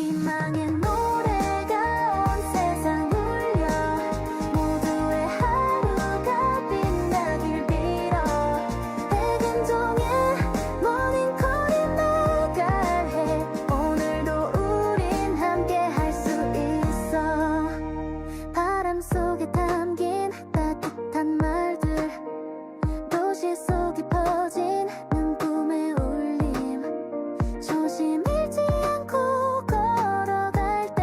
희망의 노래가 온 세상 울려 모두의 하루가 빛나길 빌어 백은종의 모닝콜이 나갈해 오늘도 우린 함께 할 수 있어 바람 속에 담긴 따뜻한 말들 도시 속에 퍼진 꿈의 울림 조심 잃지 않고 걸어갈 때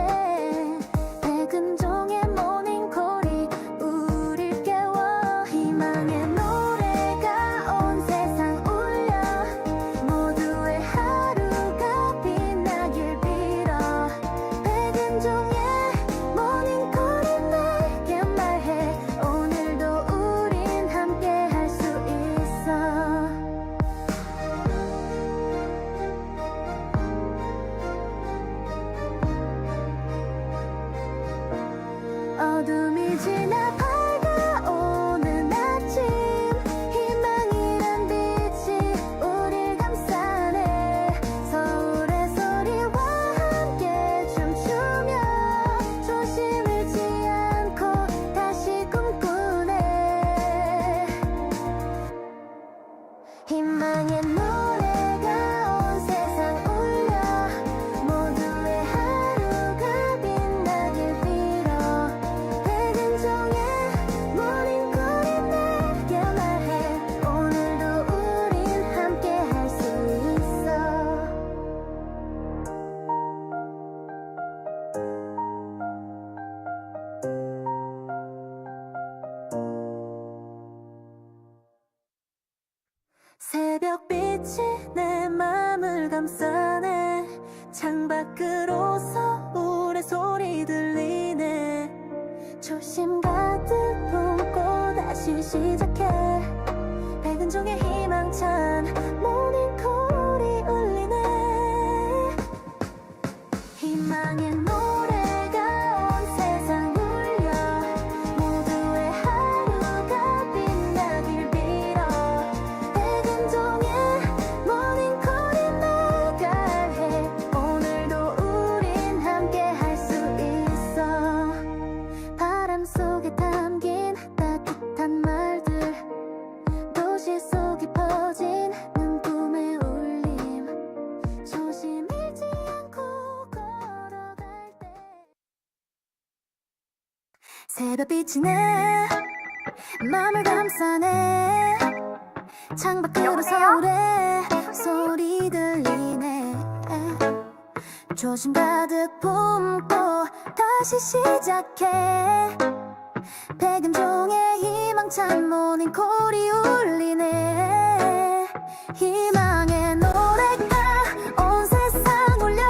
백은종의 모닝콜이 우릴 깨워 희망의 노래가 온 세상 울려 모두의 하루가 빛나길 빌어 백은종의 모닝콜이 날게 말해 오늘도 우린 함께 할 수 있어 어둠이 지나 밝아오는 아침 희망이란 빛이 우릴 감싸네 서울의 소리와 함께 춤추며 조심 잃지 않고 다시 꿈꾸네 희망의 노래가 온 세상 울려 모두의 하루가 빛나길 빌어 백은종의 모닝콜이 날게 말해 오늘도 우린 함께 할 수 있어 새벽빛이 내 맘을 감싸네 창밖으로 서울의 소리 들리네 조심 가득 품고 다시 시작해 백은종의 희망찬 모닝콜이 울리네 희망의 노래가 온 세상 울려 모두의 하루가 빛나길 빌어 백은종의 모닝콜이 나갈해 오늘도 우린 함께 할 수 있어 바람 속에 담긴 따뜻한 말들 도시 속에 퍼진 꿈의 울림 조심 잃지 않고 걸어갈 때 새벽빛이 내 맘을 감싸네 창밖으로 서울의 소리 들리네 조심 가득 품고 다시 시작해 백은종의 희망찬 모닝콜이 울리네 희망의 노래가 온 세상 울려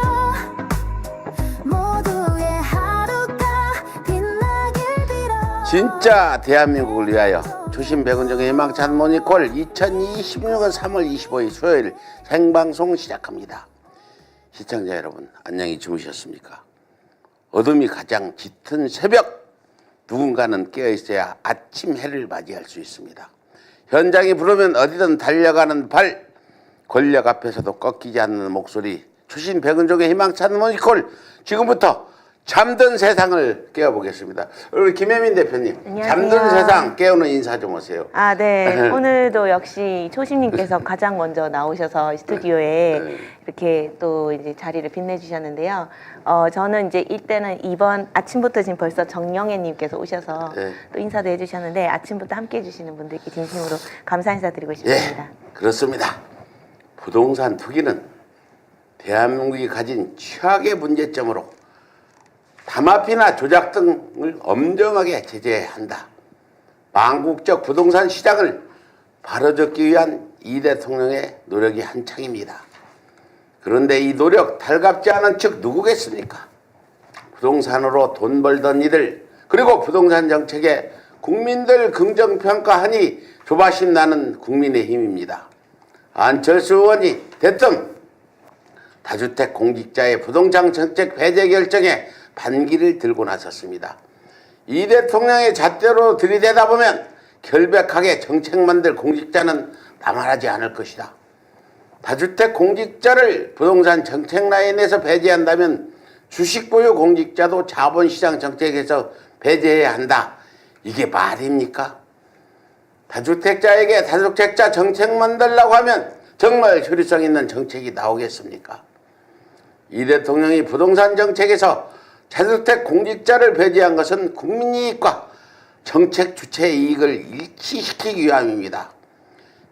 모두의 하루가 빛나길 빌어 진짜 대한민국을 위하여 조심 백은종의 희망찬 모닝콜 2026년 3월 25일 수요일 생방송 시작합니다. 시청자 여러분 안녕히 주무셨습니까? 어둠이 가장 짙은 새벽 누군가는 깨어있어야 아침 해를 맞이할 수 있습니다. 현장이 부르면 어디든 달려가는 발 권력 앞에서도 꺾이지 않는 목소리 조심 백은종의 희망찬 모닝콜 지금부터 잠든 세상을 깨워보겠습니다. 우리 김혜민 대표님 안녕하세요. 잠든 세상 깨우는 인사 좀 하세요. 아, 네. 오늘도 역시 초심님께서 가장 먼저 나오셔서 스튜디오에 이렇게 또 이제 자리를 빛내주셨는데요. 저는 이제 이때는 이번 아침부터 지금 벌써 정영애님께서 오셔서 또 인사도 해주셨는데 아침부터 함께 해주시는 분들께 진심으로 감사 인사드리고 싶습니다. 그렇습니다. 부동산 투기는 대한민국이 가진 최악의 문제점으로 담합이나 조작 등을 엄정하게 제재해야 한다. 망국적 부동산 시장을 바로잡기 위한 이 대통령의 노력이 한창입니다. 그런데 이 노력 달갑지 않은 측 누구겠습니까? 부동산으로 돈 벌던 이들 그리고 부동산 정책에 국민들 긍정평가하니 조바심 나는 국민의힘입니다. 안철수 의원이 대뜸 다주택 공직자의 부동산 정책 배제 결정에 반기를 들고 나섰습니다. 이 대통령의 잣대로 들이대다 보면 결백하게 정책 만들 공직자는 남아나지 않을 것이다. 다주택 공직자를 부동산 정책 라인에서 배제한다면 주식 보유 공직자도 자본시장 정책에서 배제해야 한다. 이게 말입니까? 다주택자에게 다주택자 정책 만들라고 하면 정말 효율성 있는 정책이 나오겠습니까? 이 대통령이 부동산 정책에서 다주택 공직자를 배제한 것은 국민이익과 정책 주체의 이익을 일치시키기 위함입니다.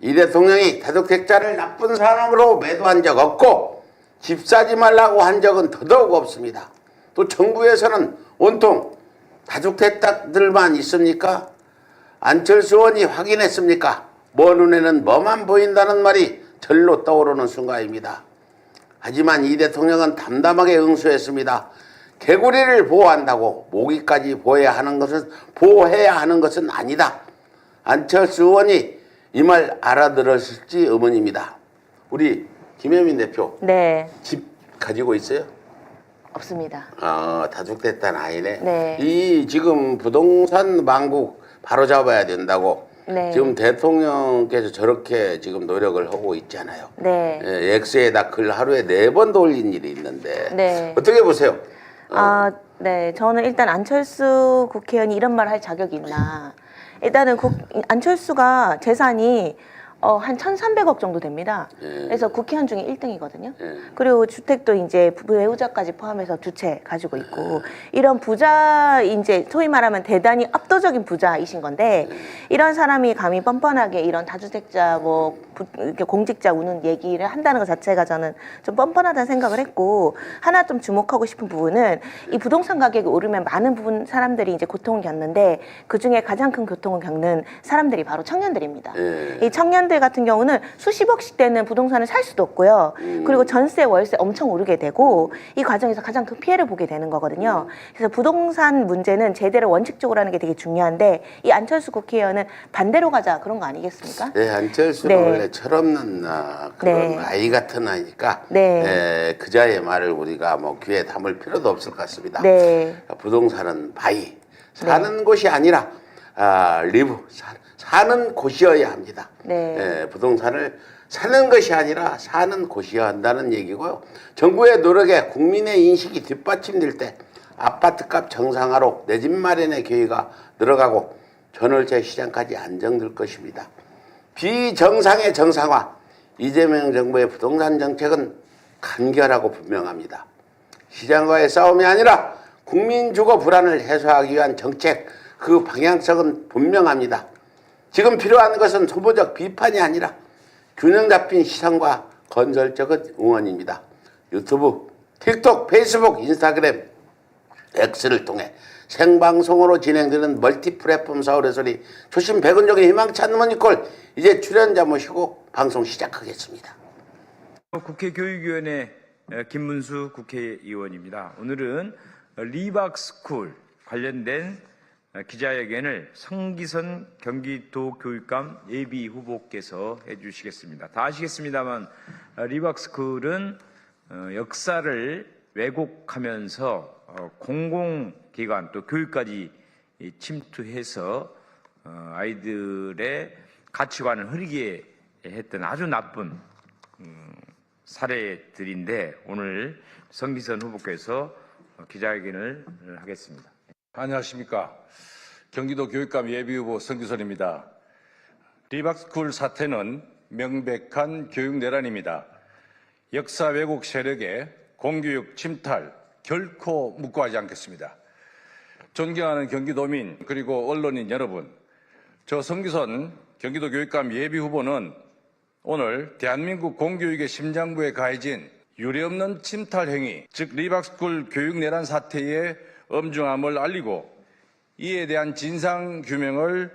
이 대통령이 다주택자를 나쁜 사람으로 매도한 적 없고 집 사지 말라고 한 적은 더더욱 없습니다. 또 정부에서는 온통 다주택자들만 있습니까? 안철수 의원이 확인했습니까? 먼 눈에는 뭐만 보인다는 말이 절로 떠오르는 순간입니다. 하지만 이 대통령은 담담하게 응수했습니다. 개구리를 보호한다고 모기까지 보호해야 하는 것은 아니다. 안철수 의원이 이 말 알아들었을지 의문입니다. 우리 김혜민 대표, 네, 집 가지고 있어요? 없습니다. 다주택자는 아니네. 네. 이 지금 부동산 망국 바로 잡아야 된다고 네. 지금 대통령께서 저렇게 지금 노력을 하고 있잖아요. 네. 예, X에다 글 하루에 4번도 올린 일이 있는데 네. 어떻게 보세요? 네. 저는 일단 안철수 국회의원이 이런 말 할 자격이 있나. 일단은 안철수가 재산이 한 1,300억 정도 됩니다. 예. 그래서 국회의원 중에 1등이거든요. 예. 그리고 주택도 이제 배우자까지 포함해서 2채 가지고 있고 이런 부자 이제 소위 말하면 대단히 압도적인 부자이신 건데 이런 사람이 감히 뻔뻔하게 이런 다주택자 이렇게 공직자 우는 얘기를 한다는 것 자체가 저는 좀 뻔뻔하다는 생각을 했고 하나 좀 주목하고 싶은 부분은 이 부동산 가격이 오르면 많은 사람들이 이제 고통을 겪는데 그 중에 가장 큰 고통을 겪는 사람들이 바로 청년들입니다. 예. 이 청년들 같은 경우는 수십억씩 되는 부동산을 살 수도 없고요. 그리고 전세, 월세 엄청 오르게 되고 이 과정에서 가장 큰 피해를 보게 되는 거거든요. 그래서 부동산 문제는 제대로 원칙적으로 하는 게 되게 중요한데 이 안철수 국회의원은 반대로 가자 그런 거 아니겠습니까? 네, 안철수는 네. 원래 철없는 그런 네. 아이 같은 아이니까 네. 그자의 말을 우리가 뭐 귀에 담을 필요도 없을 것 같습니다. 네. 부동산은 바위, 사는 곳이 아니라 사는 곳이어야 합니다. 네. 부동산을 사는 것이 아니라 사는 곳이어야 한다는 얘기고요. 정부의 노력에 국민의 인식이 뒷받침될 때 아파트값 정상화로 내 집 마련의 계획이 늘어가고 전월세 시장까지 안정될 것입니다. 비정상의 정상화, 이재명 정부의 부동산 정책은 간결하고 분명합니다. 시장과의 싸움이 아니라 국민 주거 불안을 해소하기 위한 정책, 그 방향성은 분명합니다. 지금 필요한 것은 소모적 비판이 아니라 균형 잡힌 시선과 건설적인 응원입니다. 유튜브, 틱톡, 페이스북, 인스타그램, X를 통해 생방송으로 진행되는 멀티 플랫폼 서울의 소리 초심 백은종의 희망찬 모니콜 이제 출연자 모시고 방송 시작하겠습니다. 국회 교육위원회 김문수 국회의원입니다. 오늘은 리박스쿨 관련된 기자회견을 성기선 경기도 교육감 예비 후보께서 해주시겠습니다. 다 아시겠습니다만 리박스쿨은 역사를 왜곡하면서 공공기관 또 교육까지 침투해서 아이들의 가치관을 흐리게 했던 아주 나쁜 사례들인데 오늘 성기선 후보께서 기자회견을 하겠습니다. 안녕하십니까. 경기도 교육감 예비후보 성규선입니다. 리박스쿨 사태는 명백한 교육 내란입니다. 역사 왜곡 세력의 공교육 침탈 결코 묵고하지 않겠습니다. 존경하는 경기도민 그리고 언론인 여러분, 저 성규선 경기도 교육감 예비후보는 오늘 대한민국 공교육의 심장부에 가해진 유례없는 침탈 행위, 즉 리박스쿨 교육 내란 사태의 엄중함을 알리고 이에 대한 진상 규명을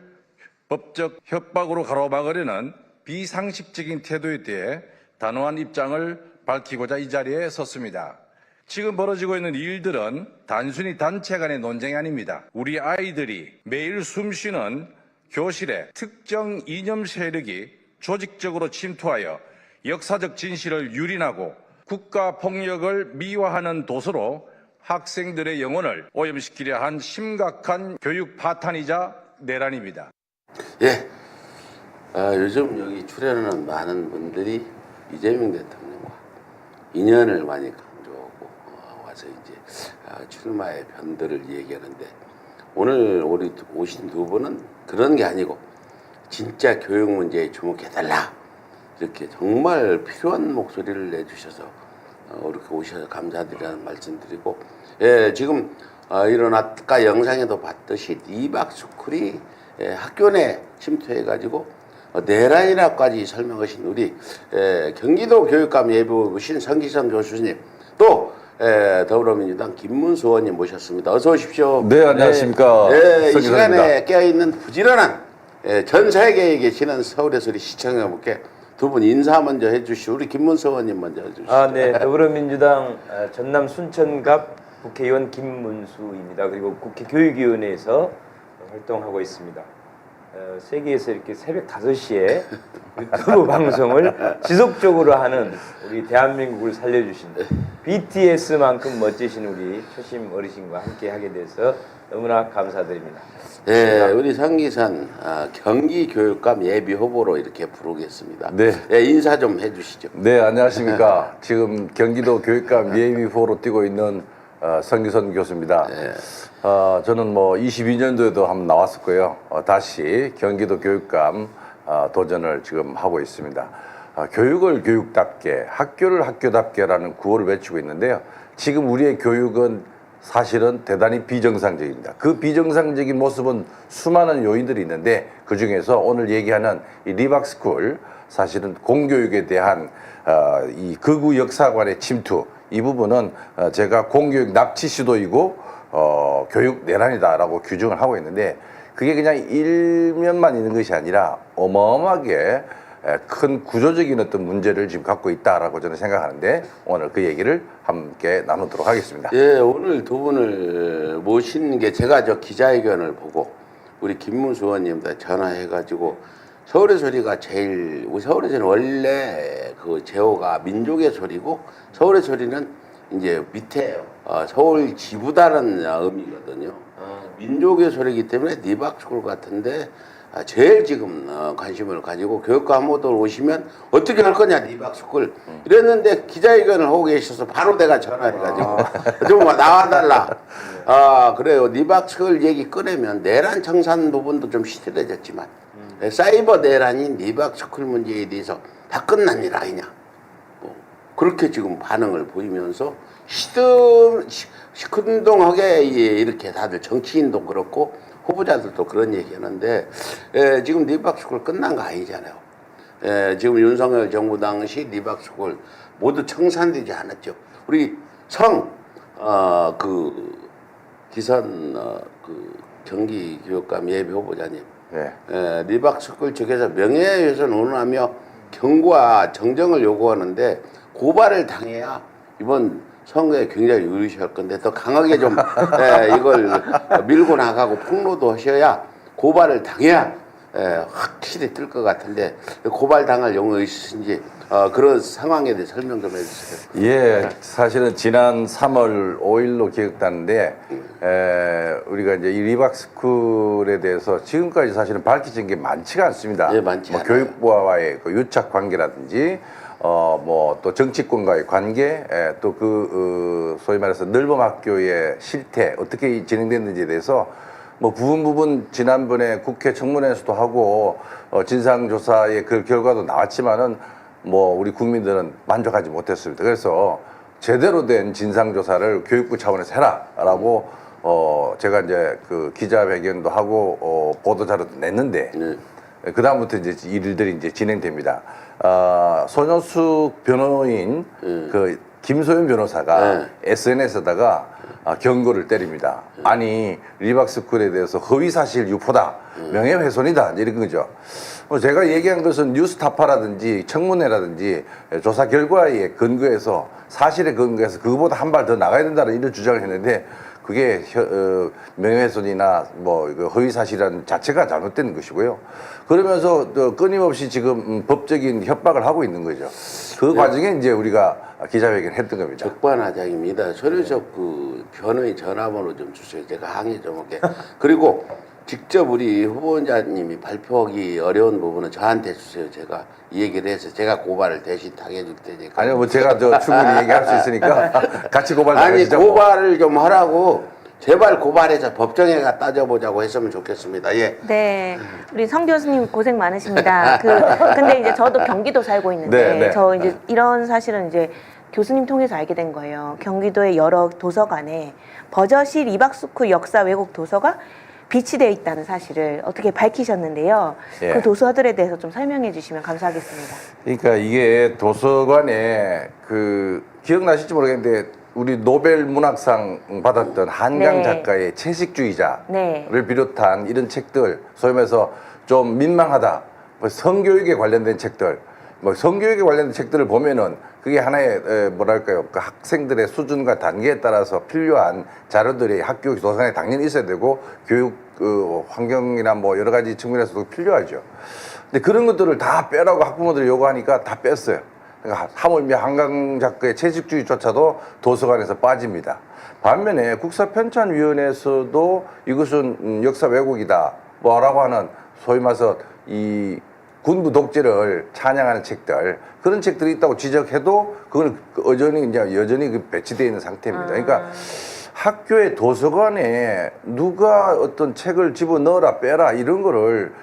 법적 협박으로 가로막으려는 비상식적인 태도에 대해 단호한 입장을 밝히고자 이 자리에 섰습니다. 지금 벌어지고 있는 일들은 단순히 단체 간의 논쟁이 아닙니다. 우리 아이들이 매일 숨쉬는 교실에 특정 이념 세력이 조직적으로 침투하여 역사적 진실을 유린하고 국가 폭력을 미화하는 도서로 학생들의 영혼을 오염시키려 한 심각한 교육 파탄이자 내란입니다. 예, 요즘 여기 출연하는 많은 분들이 이재명 대통령과 인연을 많이 강조하고 가서 이제 출마의 변들을 얘기하는데 오늘 우리 오신 두 분은 그런 게 아니고 진짜 교육 문제에 주목해달라 이렇게 정말 필요한 목소리를 내주셔서 이렇게 오셔서 감사드리라는 말씀드리고 예 지금 이런 아까 영상에도 봤듯이 리박스쿨이 학교 내 침투해가지고 내란이라고까지 설명하신 우리 경기도 교육감 예비후보신 성기선 교수님 또 더불어민주당 김문수 의원님 모셨습니다. 어서 오십시오. 네, 안녕하십니까. 이 성기선입니다. 시간에 깨어있는 부지런한 전 세계에 계시는 서울의 소리 시청자분께 두 분 인사 먼저 해주시오. 우리 김문수 의원님 먼저 해주시죠. 네. 더불어민주당 전남 순천갑 국회의원 김문수입니다. 그리고 국회 교육위원회에서 활동하고 있습니다. 세계에서 이렇게 새벽 5시에 유튜브 방송을 지속적으로 하는 우리 대한민국을 살려주신 BTS만큼 멋지신 우리 초심 어르신과 함께 하게 돼서 너무나 감사드립니다. 네, 우리 성기선 경기교육감 예비후보로 이렇게 부르겠습니다. 네. 인사 좀 해주시죠. 네, 안녕하십니까. 지금 경기도 교육감 예비후보로 뛰고 있는 성기선 교수입니다. 저는 뭐 22년도에도 한번 나왔었고요. 다시 경기도 교육감 도전을 지금 하고 있습니다. 교육을 교육답게, 학교를 학교답게라는 구호를 외치고 있는데요. 지금 우리의 교육은 사실은 대단히 비정상적입니다. 그 비정상적인 모습은 수많은 요인들이 있는데 그 중에서 오늘 얘기하는 이 리박스쿨 사실은 공교육에 대한 이 극우 역사관의 침투 이 부분은 제가 공교육 납치 시도이고 교육 내란이다라고 규정을 하고 있는데 그게 그냥 일면만 있는 것이 아니라 어마어마하게 큰 구조적인 어떤 문제를 지금 갖고 있다라고 저는 생각하는데 오늘 그 얘기를 함께 나누도록 하겠습니다. 예, 오늘 두 분을 모신 게 제가 저 기자회견을 보고 우리 김문수 의원님한테 전화해가지고 서울의 소리가 제일 우리 서울의 소리는 원래 그 제호가 민족의 소리고 서울의 소리는 이제 밑에 서울 지부다는 의미거든요. 민족의 소리이기 때문에 리박스쿨 같은데 제일 지금 관심을 가지고 교육감 후보들 오시면 어떻게 할 거냐 리박스쿨 이랬는데 기자회견을 하고 계셔서 바로 내가 전화해가지고 좀 나와달라. 그래요. 리박스쿨 얘기 꺼내면 내란 청산 부분도 좀 시들해졌지만 사이버 내란이 리박스쿨 문제에 대해서 다 끝난 일 아니냐. 그렇게 지금 반응을 보이면서 시큰둥하게 이렇게 다들 정치인도 그렇고 후보자들도 그런 얘기하는데 지금 리박스쿨 끝난 거 아니잖아요. 지금 윤석열 정부 당시 리박스쿨 모두 청산되지 않았죠. 우리 기선 경기교육감 예비후보자님 리박스쿨 측에서 명예훼손 운운하며 경고와 정정을 요구하는데 고발을 당해야 이번 선거에 굉장히 유리할 건데 더 강하게 좀 이걸 밀고 나가고 폭로도 하셔야 고발을 당해야 확실히 뜰 것 같은데 고발 당할 용어 있으신지 그런 상황에 대해 설명 좀 해주세요. 예, 사실은 지난 3월 5일로 기억나는데 우리가 이제 이 리박스쿨에 대해서 지금까지 사실은 밝혀진 게 많지가 않습니다. 예, 많지 않아요. 교육부와의 그 유착 관계라든지 뭐 또 정치권과의 관계, 또 소위 말해서 늘봄 학교의 실태 어떻게 진행됐는지에 대해서 뭐 부분 지난번에 국회 청문회에서도 하고 진상조사의 그 결과도 나왔지만은 뭐 우리 국민들은 만족하지 못했습니다. 그래서 제대로 된 진상조사를 교육부 차원에서 해라라고 제가 이제 그 기자회견도 하고 보도자료도 냈는데 그 다음부터 이제 일들이 이제 진행됩니다. 손효숙 변호인 그 김소연 변호사가 SNS에다가 경고를 때립니다. 아니 리박스쿨에 대해서 허위사실 유포다, 명예훼손이다 이런 거죠. 제가 얘기한 것은 뉴스타파라든지 청문회라든지 조사 결과에 근거해서 사실에 근거해서 그거보다 한 발 더 나가야 된다는 이런 주장을 했는데 그게 명예훼손이나 뭐 허위사실이라는 자체가 잘못된 것이고요. 그러면서 또 끊임없이 지금 법적인 협박을 하고 있는 거죠. 그 과정에 이제 우리가 기자회견을 했던 겁니다. 적반하장입니다. 손효숙 그 변호인 전화번호 좀 주세요. 제가 항의 좀 할게. 그리고 직접 우리 후보자님이 발표하기 어려운 부분은 저한테 주세요. 제가 이 얘기를 해서 제가 고발을 대신 당해줄 테니까. 아니요, 뭐 제가 저 충분히 얘기할 수 있으니까 같이 고발 아니 나가시죠. 고발을 좀 하라고 제발 고발해서 법정에 가 따져보자고 했으면 좋겠습니다. 예. 네, 우리 성 교수님 고생 많으십니다. 근데 이제 저도 경기도 살고 있는데 네, 네. 저 이제 이런 사실은 이제 교수님 통해서 알게 된 거예요. 경기도의 여러 도서관에 버젓이 리박스쿨 역사 왜곡 도서가 비치되어 있다는 사실을 어떻게 밝히셨는데요. 예. 그 도서들에 대해서 좀 설명해 주시면 감사하겠습니다. 그러니까 이게 도서관에 그 기억나실지 모르겠는데 우리 노벨 문학상 받았던 한강 네. 작가의 채식주의자를 네. 비롯한 이런 책들, 소위 말해서 좀 민망하다, 뭐 성교육에 관련된 책들, 뭐 성교육에 관련된 책들을 보면은 그게 하나의 뭐랄까요, 그 학생들의 수준과 단계에 따라서 필요한 자료들이 학교 도서관에 당연히 있어야 되고 교육 환경이나 뭐 여러 가지 측면에서도 필요하죠. 근데 그런 것들을 다 빼라고 학부모들이 요구하니까 다 뺐어요. 그러니까 하물며 한강 작가의 채식주의조차도 도서관에서 빠집니다. 반면에 국사편찬위원회에서도 이것은 역사 왜곡이다 뭐라고 하는 소위 말해서 이 군부 독재를 찬양하는 책들 그런 책들이 있다고 지적해도 그건 여전히 그 배치되어 있는 상태입니다. 그러니까 학교의 도서관에 누가 어떤 책을 집어넣어라 빼라 이런 거를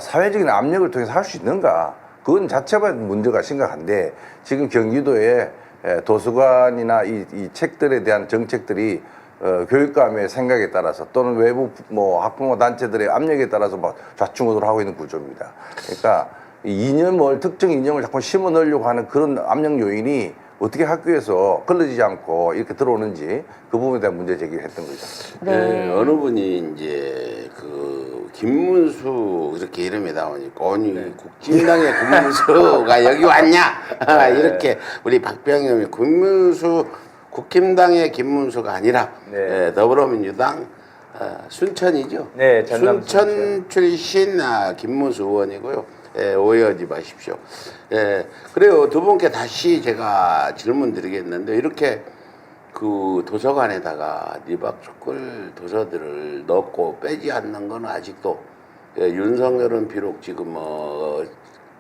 사회적인 압력을 통해서 할 수 있는가? 그건 자체가 문제가 심각한데 지금 경기도에 도서관이나 이 책들에 대한 정책들이 교육감의 생각에 따라서 또는 외부 뭐 학부모 단체들의 압력에 따라서 뭐 좌충우돌 하고 있는 구조입니다. 그러니까 특정 이념을 자꾸 심어 넣으려고 하는 그런 압력 요인이 어떻게 학교에서 걸러지지 않고 이렇게 들어오는지 그 부분에 대한 문제 제기를 했던 거죠. 네. 어느 분이 이제 그 김문수 이렇게 이름이 나오니까 아니 국진당의 김문수가 여기 왔냐 이렇게 우리 박병영이 김문수 국힘당의 김문수가 아니라 네. 더불어민주당 순천이죠. 네, 전남 순천 출신 김문수 의원이고요. 오해하지 마십시오. 그래요. 두 분께 다시 제가 질문 드리겠는데 이렇게 그 도서관에다가 리박스쿨 도서들을 넣고 빼지 않는 건 아직도 윤석열은 비록 지금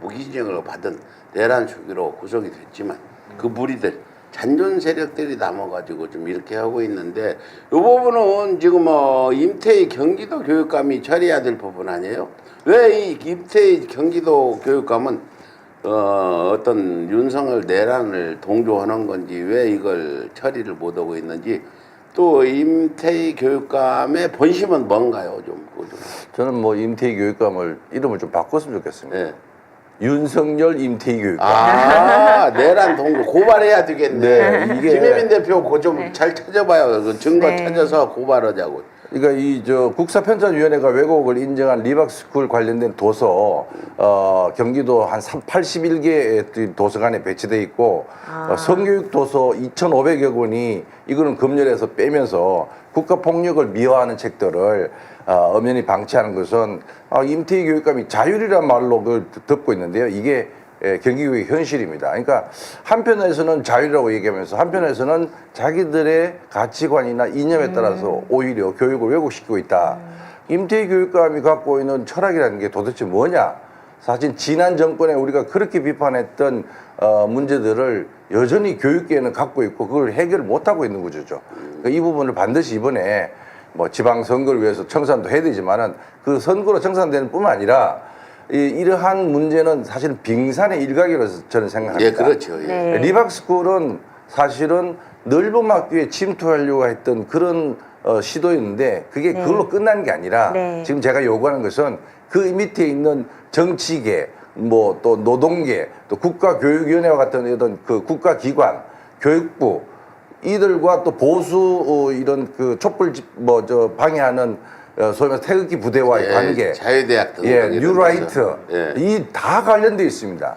무기징역을 받은 내란 수기로 구속이 됐지만 그 무리들 잔존 세력들이 남아가지고 좀 이렇게 하고 있는데 이 부분은 지금 임태희 경기도 교육감이 처리해야 될 부분 아니에요? 왜 이 임태희 경기도 교육감은 어떤 윤석열 내란을 동조하는 건지 왜 이걸 처리를 못하고 있는지 또 임태희 교육감의 본심은 뭔가요? 좀. 저는 뭐 임태희 교육감을 이름을 좀 바꿨으면 좋겠습니다. 네. 윤석열 임태희 교육감. 내란 동조 고발해야 되겠네. 네, 이게- 김혜민 대표 그거 좀 잘 찾아봐요. 그 증거 네. 찾아서 고발하자고. 그러니까 국사편찬위원회가 왜곡을 인정한 리박스쿨 관련된 도서 경기도 한 81개의 도서관에 배치돼 있고 성교육 도서 2,500여 권이 이거는 검열해서 빼면서 국가폭력을 미화하는 책들을 엄연히 방치하는 것은 임태희 교육감이 자율이란 말로 그걸 듣고 있는데요. 이게 경기교육의 현실입니다. 그러니까 한편에서는 자유라고 얘기하면서 한편에서는 자기들의 가치관이나 이념에 따라서 오히려 교육을 왜곡시키고 있다. 임태희 교육감이 갖고 있는 철학이라는 게 도대체 뭐냐? 사실 지난 정권에 우리가 그렇게 비판했던 문제들을 여전히 교육계는 갖고 있고 그걸 해결을 못하고 있는 구조죠. 그러니까 이 부분을 반드시 이번에 뭐 지방선거를 위해서 청산도 해야 되지만은 그 선거로 청산되는 뿐만 아니라 이러한 문제는 사실은 빙산의 일각이라고 저는 생각합니다. 예, 그렇죠. 예. 네. 리박스쿨은 사실은 넓은 학교에 침투하려고 했던 그런 시도였는데 그게 네. 그걸로 끝난 게 아니라 네. 지금 제가 요구하는 것은 그 밑에 있는 정치계, 뭐 또 노동계, 또 국가교육위원회와 같은 어떤 그 국가기관, 교육부 이들과 또 보수 이런 그 촛불 방해하는 소위 말해서 태극기 부대와의 관계, 자유대학 등 뉴라이트 예. 이 다 관련되어 있습니다.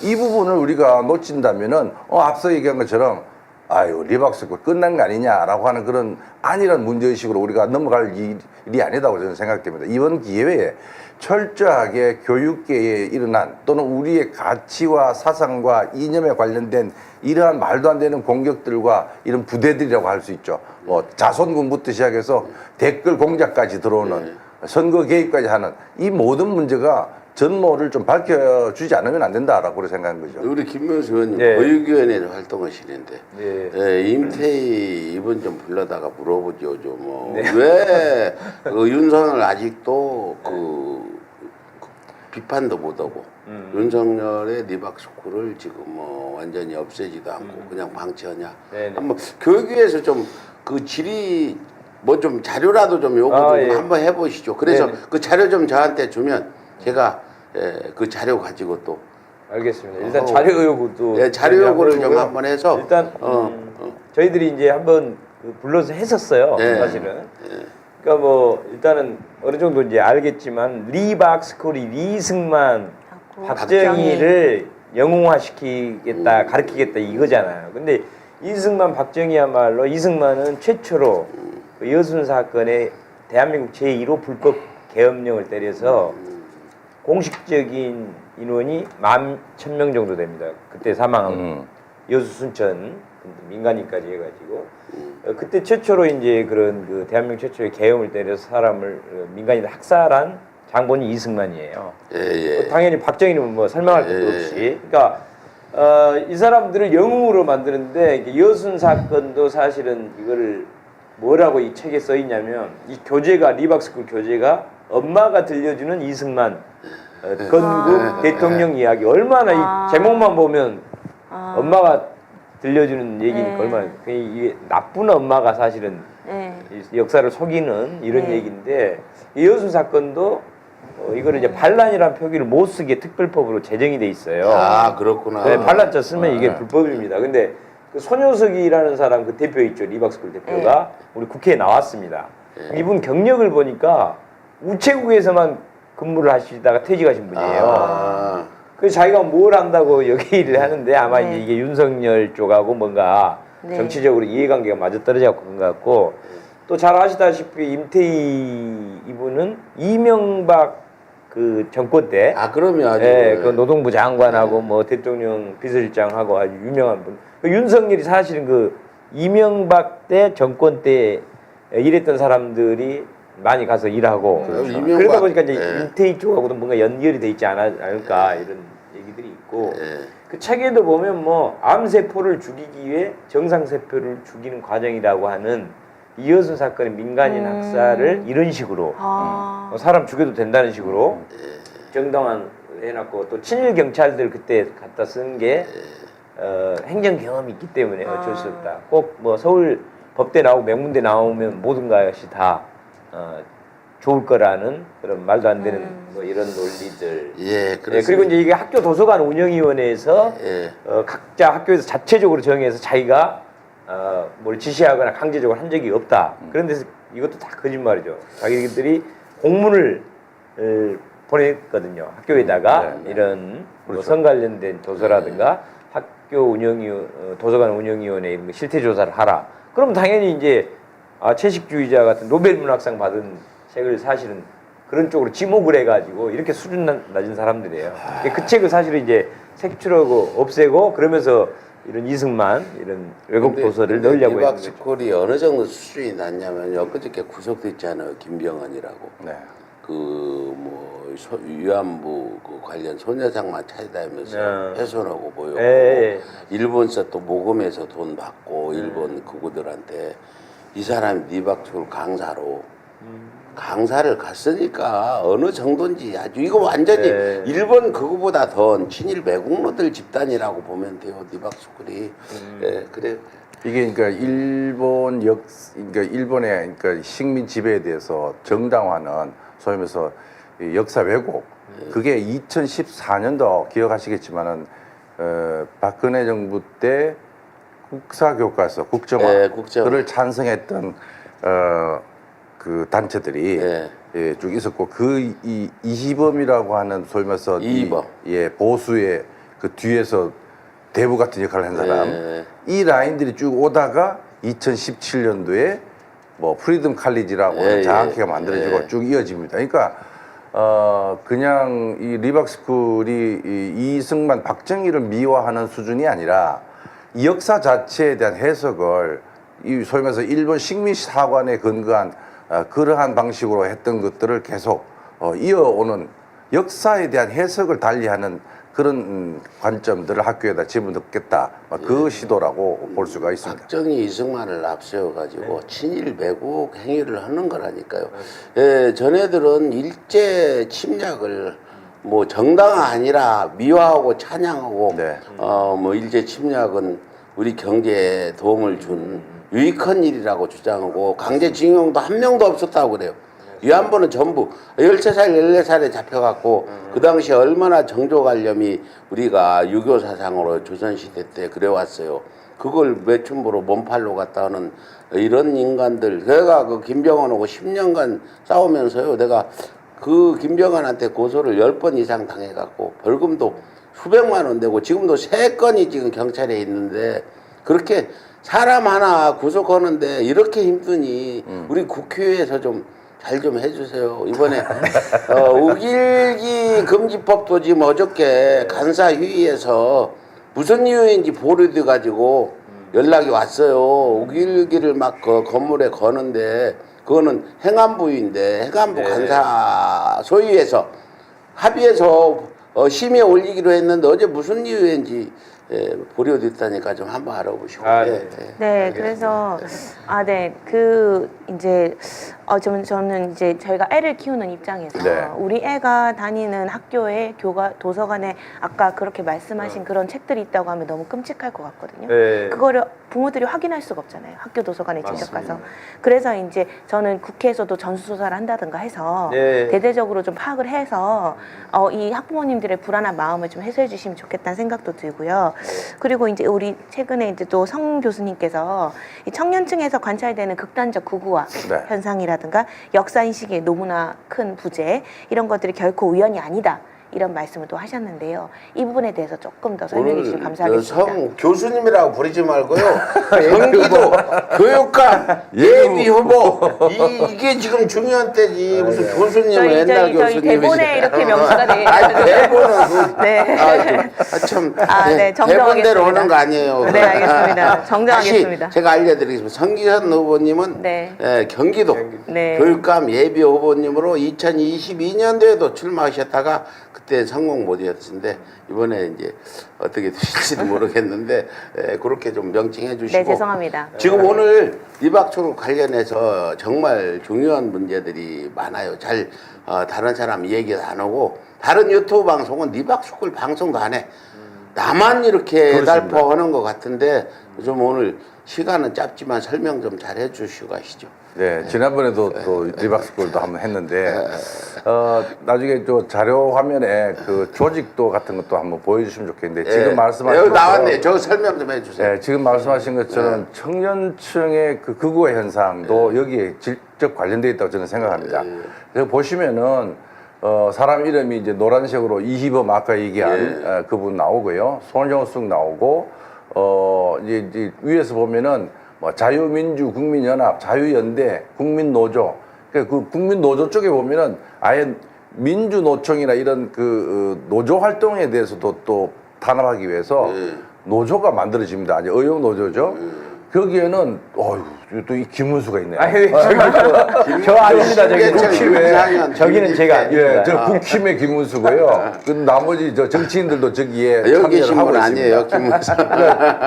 이 부분을 우리가 놓친다면은 앞서 얘기한 것처럼 아유 리박스쿨 끝난 거 아니냐라고 하는 그런 안일한 문제의식으로 우리가 넘어갈 일이 아니다고 저는 생각됩니다. 이번 기회에 철저하게 교육계에 일어난 또는 우리의 가치와 사상과 이념에 관련된 이러한 말도 안 되는 공격들과 이런 부대들이라고 할 수 있죠. 뭐 자손군부터 시작해서 댓글 공작까지 들어오는 선거 개입까지 하는 이 모든 문제가 전모를 좀 밝혀주지 않으면 안 된다라고 생각한 거죠. 우리 김문수 의원님 네. 보육위원회에서 활동하시는데 네. 임태희 이분 좀 불러다가 물어보죠. 네. 왜 윤석열 아직도 비판도 못하고 윤석열의 리박스쿨을 지금 뭐 완전히 없애지도 않고 그냥 방치하냐. 네네. 한번 교육위에서 좀 그 질의 뭐 좀 자료라도 좀 요구 좀 예. 한번 해보시죠. 그래서 네네. 그 자료 좀 저한테 주면 제가 그 자료 가지고 또 알겠습니다. 일단 자료 요구도 예, 자료 요구를 좀 해보고요. 한번 해서 일단 저희들이 이제 한번 불러서 했었어요. 예. 사실은. 그러니까 뭐 일단은 어느 정도 이제 알겠지만 리박스쿨이 이승만 하고 박정희를 영웅화시키겠다 가르치겠다 이거잖아요. 근데 이승만 박정희야말로 이승만은 최초로 그 여순 사건에 대한민국 제1호 불법 계엄령을 때려서 공식적인 인원이 11,000명 정도 됩니다. 그때 사망한 여수 순천 민간인까지 해가지고 그때 최초로 이제 그런 그 대한민국 최초의 계엄을 때려서 사람을 민간인을 학살한 장본이 이승만이에요. 예. 당연히 박정희는 뭐 설명할 것도 없이. 그러니까 이 사람들을 영웅으로 만드는데 여순 사건도 사실은 이거를 뭐라고 이 책에 써 있냐면 이 교재가 리박스쿨 교재가 엄마가 들려주는 이승만 건국 대통령 이야기 얼마나 이 제목만 보면 엄마가 들려주는 얘기니까 얼마나 이게 나쁜 엄마가 사실은 이 역사를 속이는 이런 얘기인데 이 여순 사건도 이거를 이제 반란이라는 표기를 못 쓰게 특별법으로 제정이 돼 있어요. 아 그렇구나. 네, 반란자 쓰면 이게 불법입니다. 근데 그 손효석이라는 사람 그 대표 있죠. 리박스쿨 대표가 우리 국회에 나왔습니다. 이분 경력을 보니까 우체국에서만 근무를 하시다가 퇴직하신 분이에요. 그래서 자기가 뭘 한다고 여기 일을 하는데 아마 이제 이게 윤석열 쪽하고 뭔가 정치적으로 이해관계가 맞아 떨어져서 그런 것 같고 또 잘 아시다시피 임태희 이분은 이명박 그 정권 때 그럼요. 아주. 그 노동부 장관하고 뭐 대통령 비서실장하고 아주 유명한 분. 그 윤석열이 사실은 그 이명박 때 정권 때 일했던 사람들이 많이 가서 일하고 그러다 보니까 이제 임태희 쪽하고도 뭔가 연결이 돼 있지 않을까 이런 얘기들이 있고 그 책에도 보면 뭐 암세포를 죽이기 위해 정상세포를 죽이는 과정이라고 하는 이여순 사건의 민간인 학살을 이런 식으로 사람 죽여도 된다는 식으로 정당한 해놨고 또 친일 경찰들 그때 갖다 쓴 게 행정 경험이 있기 때문에 어쩔 수 없다. 꼭 뭐 서울 법대 나오고 명문대 나오면 모든 것이 다 좋을 거라는 그런 말도 안 되는 뭐 이런 논리들. 그리고 이제 이게 학교 도서관 운영위원회에서 각자 학교에서 자체적으로 정해서 자기가 뭘 지시하거나 강제적으로 한 적이 없다. 그런 데서 이것도 다 거짓말이죠. 자기들이 공문을 보냈거든요. 학교에다가 이런 뭐 성 관련된 도서라든가 학교 도서관 운영위원회 이런 거 실태 조사를 하라. 그럼 당연히 이제 채식주의자 같은 노벨 문학상 받은 책을 사실은 그런 쪽으로 지목을 해가지고 이렇게 수준 낮은 사람들이에요. 그 책을 사실은 이제 색출하고 없애고 그러면서 이런 이승만 이런 외국 도서를 넣으려고 했는 거죠. 리박스쿨이 어느 정도 수준이 낮냐면요. 그저께 구속됐잖아요. 김병헌이라고. 그 뭐 위안부 그 관련 소녀상만 찾아다니면서 훼손하고 보였고 일본서 또 모금해서 돈 받고 일본 그구들한테 이 사람이 리박스쿨 강사를 갔으니까 어느 정도인지 아주 이거 완전히 일본 그거보다 더 친일 매국노들 집단이라고 보면 돼요. 리박스쿨이. 그래. 이게 그러니까 그러니까 일본의 그러니까 식민 지배에 대해서 정당화는 소위 말해서 역사 왜곡. 그게 2014년도 기억하시겠지만은 박근혜 정부 때 국사교과서 국정화를 찬성했던 그 단체들이 쭉 있었고 이 이희범이라고 하는 소위 말해서 보수의 그 뒤에서 대부 같은 역할을 한 사람 이 라인들이 쭉 오다가 2017년도에 뭐 프리덤 칼리지라고 하는 장학회가 만들어지고 쭉 이어집니다. 그러니까 그냥 이 리박스쿨이 이승만 박정희를 미화하는 수준이 아니라 이 역사 자체에 대한 해석을 이 소위 말해서 일본 식민사관에 근거한 그러한 방식으로 했던 것들을 계속 이어오는 역사에 대한 해석을 달리하는 그런 관점들을 학교에다 집어넣겠다. 그 시도라고 볼 수가 있습니다. 박정희 이승만을 앞세워가지고 친일 매국 행위를 하는 거라니까요. 예, 전애들은 일제 침략을 뭐 정당 아니라 미화하고 찬양하고 네. 뭐 일제 침략은 우리 경제에 도움을 준 유익한 일이라고 주장하고 강제징용도 한 명도 없었다고 그래요. 위안부는 전부 13살, 14살에 잡혀갖고 그 당시에 얼마나 정조관념이 우리가 유교 사상으로 조선시대 때 그래왔어요. 그걸 매춘부로 몸팔로 갔다 하는 이런 인간들. 내가 그 김병헌하고 10년간 싸우면서요. 내가 그 김병헌한테 고소를 10번 이상 당해갖고 벌금도 수백만 원 내고 지금도 3건이 지금 경찰에 있는데 그렇게 사람 하나 구속하는데 이렇게 힘드니 우리 국회에서 좀 잘 좀 해주세요. 이번에 우길기 금지법도 지금 어저께 간사회의에서 무슨 이유인지 보류돼 가지고 연락이 왔어요. 우길기를 막 그 건물에 거는데 그거는 행안부인데 행안부 간사 소위에서 합의해서 심의에 올리기로 했는데 어제 무슨 이유인지 보류됐다니까 좀 한번 알아보시고. 네, 그래서 이제 저는 이제 저희가 애를 키우는 입장에서 네. 우리 애가 다니는 학교에 도서관에 아까 그렇게 말씀하신 그런 책들이 있다고 하면 너무 끔찍할 것 같거든요. 네. 그거를 부모들이 확인할 수가 없잖아요. 학교 도서관에 직접 가서. 그래서 이제 저는 국회에서도 전수조사를 한다든가 해서 네. 대대적으로 좀 파악을 해서 이 학부모님들의 불안한 마음을 좀 해소해 주시면 좋겠다는 생각도 들고요. 그리고 이제 우리 최근에 이제 또 성 교수님께서 이 청년층에서 관찰되는 극단적 극우화 네. 현상이라든가 역사 인식의 너무나 큰 부재 이런 것들이 결코 우연이 아니다. 이런 말씀을 또 하셨는데요. 이 부분에 대해서 조금 더 설명해 주시면 감사하겠습니다. 성 교수님이라고 부르지 말고요. 경기도 교육감 예비 후보 이게 지금 중요한 때지 무슨 교수님은 옛날 저희 교수님이시. 대본에 이렇게 명시가 돼 아니 대본은 네. 네, 정정하겠습니다. 대본대로 오는 거 아니에요. 네, 알겠습니다. 정정하겠습니다. 다시 제가 알려드리겠습니다. 성기선 후보님은 네. 경기도 네. 교육감 예비 후보님으로 2022년도에도 출마하셨다가 그때 성공 못이었는데 이번에 이제 어떻게 되실지도 모르겠는데 그렇게 좀 명칭해 주시고. 네, 죄송합니다. 지금 오늘 리박초로 관련해서 정말 중요한 문제들이 많아요. 잘 다른 사람 얘기도 안 하고 다른 유튜브 방송은 리박초를 방송도 안 해. 나만 이렇게 달포하는 것 같은데 좀 오늘 시간은 짧지만 설명 좀 잘 해주시고 가시죠. 네, 지난번에도 또 리박스쿨도 한번 했는데 나중에 또 자료 화면에 그 조직도 같은 것도 한번 보여주시면 좋겠는데 지금 말씀하신 여기 나왔네. 저 설명 좀 해주세요. 네, 지금 말씀하신 것처럼 청년층의 그 극우화 현상도 여기에 직접 관련되어 있다고 저는 생각합니다. 그래서 보시면은 사람 이름이 이제 노란색으로 이희범 아까 얘기한 그분 나오고요, 손영숙 나오고 이제 위에서 보면은 뭐 자유민주 국민연합, 자유연대, 국민노조. 그 국민노조 쪽에 보면은 아예 민주노총이나 이런 그 노조 활동에 대해서도 또 탄압하기 위해서 노조가 만들어집니다. 아니 의용노조죠. 거기에는 또 이 김문수가 있네요. 저 아닙니다. 저기 국힘에 저기는 제가 아닙니다. 저 국힘의 김문수고요. 그 나머지 저 정치인들도 저기에 여기 계신 참여를 하고 분 아니에요, 있습니다. 김문수.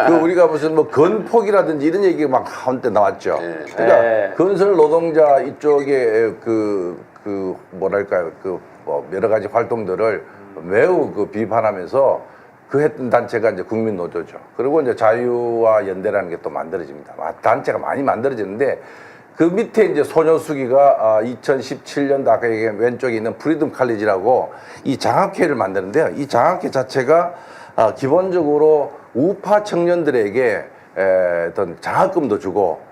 그 우리가 무슨 뭐 건폭이라든지 이런 얘기가 막 한때 나왔죠. 그러니까 네. 건설 노동자 이쪽에 그 뭐랄까요, 뭐 여러 가지 활동들을 매우 그 비판하면서 그 했던 단체가 이제 국민노조죠. 그리고 이제 자유와 연대라는 게 또 만들어집니다. 단체가 많이 만들어지는데 그 밑에 이제 소녀수기가 2017년도 아까 얘기한 왼쪽에 있는 프리덤 칼리지라고 이 장학회를 만드는데요. 이 장학회 자체가 기본적으로 우파 청년들에게 어떤 장학금도 주고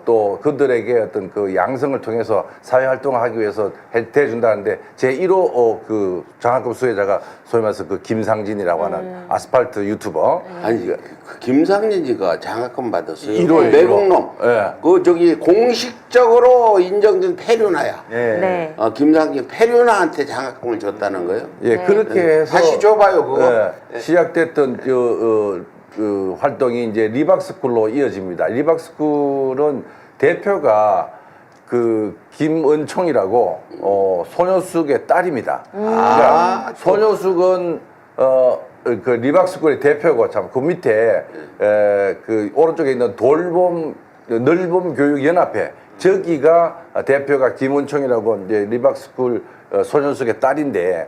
또 그들에게 어떤 그 양성을 통해서 사회 활동을 하기 위해서 대준다는데 제 1호 그 장학금 수혜자가 소위 말해서 그 김상진이라고 하는 아스팔트 유튜버. 아니 그 김상진이가 장학금 받았어요. 1호 내국놈. 네. 그 저기 공식적으로 인정된 폐륜아야. 네. 김상진 폐륜아한테 장학금을 줬다는 거예요. 예, 그렇게 해서 다시 줘봐요 그거. 시작됐던 그 활동이 이제 리박스쿨로 이어집니다. 리박스쿨은 대표가 그 김은총이라고 소녀숙의 딸입니다. 그러니까 소녀숙은 그 리박스쿨의 대표고 참 그 밑에 그 오른쪽에 있는 넓음 교육연합회 저기가 대표가 김은총이라고 이제 리박스쿨 소녀숙의 딸인데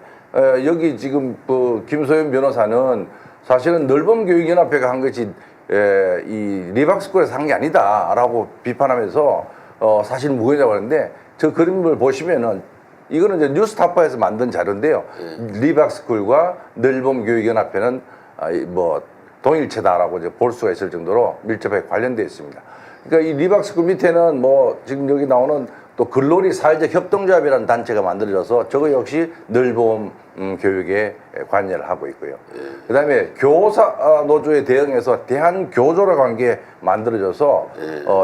여기 지금 그 김소연 변호사는 사실은 넓음 교육연합회가 한 것이 이 리박스쿨에서 한 게 아니다라고 비판하면서 사실 무근이라고 하는데 저 그림을 보시면은 이거는 이제 뉴스타파에서 만든 자료인데요. 리박스쿨과 넓음 교육연합회는 뭐 동일체다라고 이제 볼 수가 있을 정도로 밀접하게 관련되어 있습니다. 그러니까 이 리박스쿨 밑에는 뭐 지금 여기 나오는 또 글로리 사회적 협동조합이라는 단체가 만들어져서 저거 역시 넓음 교육에 관여를 하고 있고요. 그다음에 교사 노조에 대응해서 대한교조라고 하는 게 만들어져서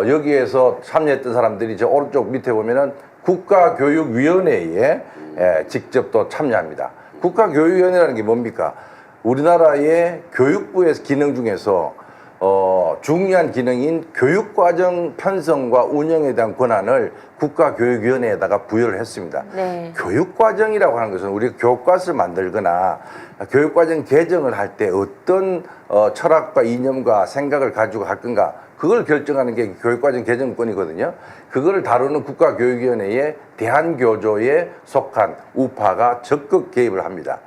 여기에서 참여했던 사람들이 저 오른쪽 밑에 보면은 국가교육위원회에 직접 또 참여합니다. 국가교육위원회라는 게 뭡니까? 우리나라의 교육부의 기능 중에서 중요한 기능인 교육과정 편성과 운영에 대한 권한을 국가교육위원회에다가 부여를 했습니다. 네. 교육과정이라고 하는 것은 우리가 교과서를 만들거나 교육과정 개정을 할 때 어떤 철학과 이념과 생각을 가지고 할 건가 그걸 결정하는 게 교육과정 개정권이거든요. 그거를 다루는 국가교육위원회에 대한교조에 속한 우파가 적극 개입을 합니다.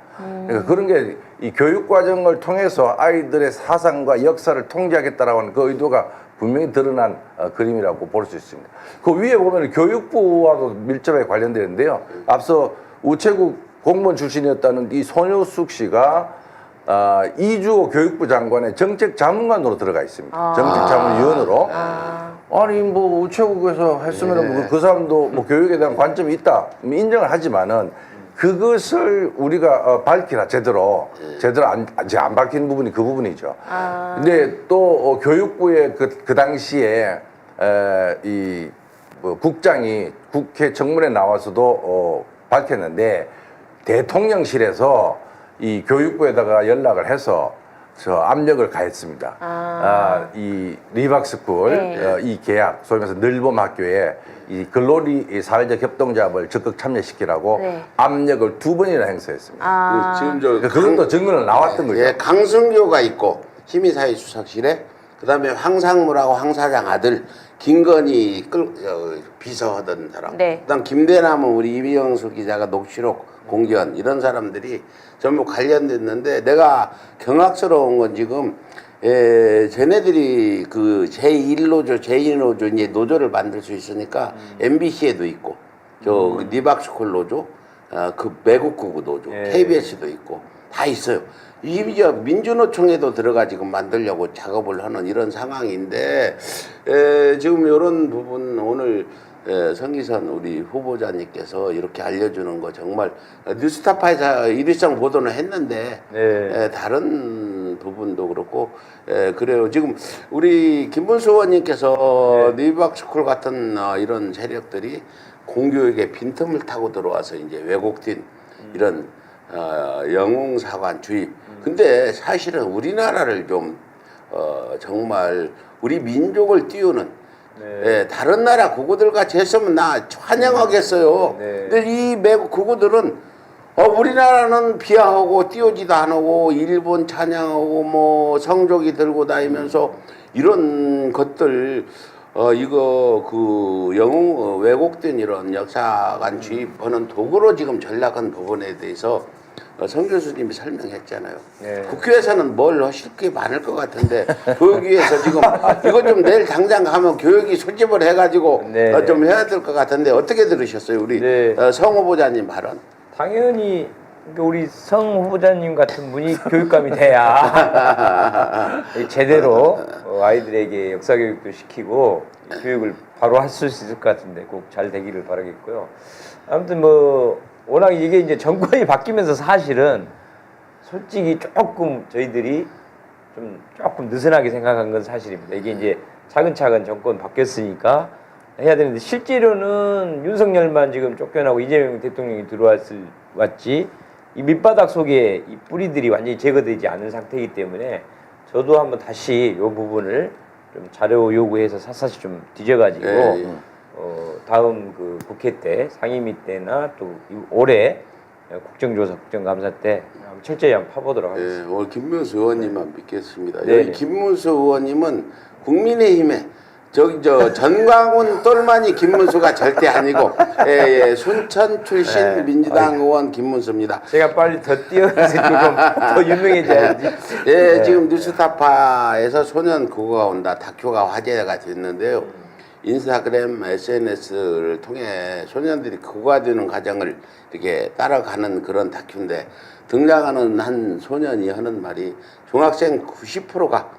그러니까 그런 게 이 교육과정을 통해서 아이들의 사상과 역사를 통제하겠다라고 하는 그 의도가 분명히 드러난 그림이라고 볼 수 있습니다. 그 위에 보면 교육부와도 밀접하게 관련되는데요. 앞서 우체국 공무원 출신이었다는 이 손효숙 씨가 이주호 교육부 장관의 정책자문관으로 들어가 있습니다. 정책자문위원으로. 아니 뭐 우체국에서 했으면 그 사람도 뭐 교육에 대한 관점이 있다 인정을 하지만은 그것을 우리가 밝히라 제대로 안 밝힌 부분이 그 부분이죠. 근데 또 교육부의 그 당시에 이 뭐 국장이 국회 청문회 나와서도 밝혔는데 대통령실에서 이 교육부에다가 연락을 해서 저 압력을 가했습니다. 이 리박스쿨 네. 이 계약 소위 말해서 넓음 학교에 이 글로리 이 사회적 협동조합을 적극 참여시키라고 네. 압력을 2번이나 행사했습니다. 지금 저 그것도 증거는 나왔던 거죠. 예, 강승교가 있고 힘의사회 수석실에 그다음에 황상무라고 황 사장 아들 김건희 비서하던 사람. 네. 그다음 김대남은 우리 이명수 기자가 녹취록 공개한 이런 사람들이 전부 관련됐는데 내가 경악스러운 건 지금 쟤네들이 그 제1노조, 제2노조 이제 노조를 만들 수 있으니까 MBC에도 있고 저 리박스쿨 노조, 그 매국구구 노조, KBS도 있고 다 있어요. 이제 민주노총에도 들어가 지금 만들려고 작업을 하는 이런 상황인데 지금 이런 부분 오늘 성기선 우리 후보자님께서 이렇게 알려주는 거 정말 뉴스타파에서 일일성 보도는 했는데 다른 부분도 그렇고 그래요. 지금 우리 김문수 의원님께서 리박스쿨 같은 이런 세력들이 공교육에 빈틈을 타고 들어와서 이제 왜곡된 이런 영웅사관 주입. 근데 사실은 우리나라를 좀 정말 우리 민족을 띄우는 다른 나라 구구들 같이 했으면 나 환영하겠어요. 근데 이 외국 구구들은 우리나라는 비하하고 띄우지도 안 하고 일본 찬양하고 뭐 성조기 들고 다니면서 이런 것들 이거 그 영웅 왜곡된 이런 역사관 주입하는 도구로 지금 전락한 부분에 대해서 성 교수님이 설명했잖아요. 국회에서는 뭘 하실 게 많을 것 같은데 교육위에서 지금 이거 좀 내일 당장 가면 교육이 소집을 해가지고 좀 해야 될 것 같은데 어떻게 들으셨어요? 우리 성 후보자님 발언. 당연히 우리 성 후보자님 같은 분이 교육감이 돼야 제대로 아이들에게 역사 교육도 시키고 교육을 바로 할 수 있을 것 같은데 꼭 잘 되기를 바라겠고요. 아무튼 뭐 워낙 이게 이제 정권이 바뀌면서 사실은 솔직히 조금 저희들이 조금 느슨하게 생각한 건 사실입니다. 이게 이제 차근차근 정권 바뀌었으니까 해야 되는데 실제로는 윤석열만 지금 쫓겨나고 이재명 대통령이 왔지 이 밑바닥 속에 이 뿌리들이 완전히 제거되지 않은 상태이기 때문에 저도 한번 다시 이 부분을 좀 자료 요구해서 샅샅이 좀 뒤져가지고 다음 그 국회 때 상임위 때나 또 올해 국정조사, 국정감사 때 철저히 한번 파보도록 하겠습니다. 오늘 김문수 의원님만 믿겠습니다. 네, 여기 네. 김문수 의원님은 국민의힘에 전광훈 똘마니 김문수가 절대 아니고 순천 출신 민주당 의원 김문수입니다. 제가 빨리 더 뛰어서 조금 더 유명해져야지. 지금 뉴스타파에서 소년 그거가 온다 다큐가 화제가 됐는데요. 인스타그램 SNS를 통해 소년들이 그거가 되는 과정을 이렇게 따라가는 그런 다큐인데 등장하는 한 소년이 하는 말이 중학생 90%가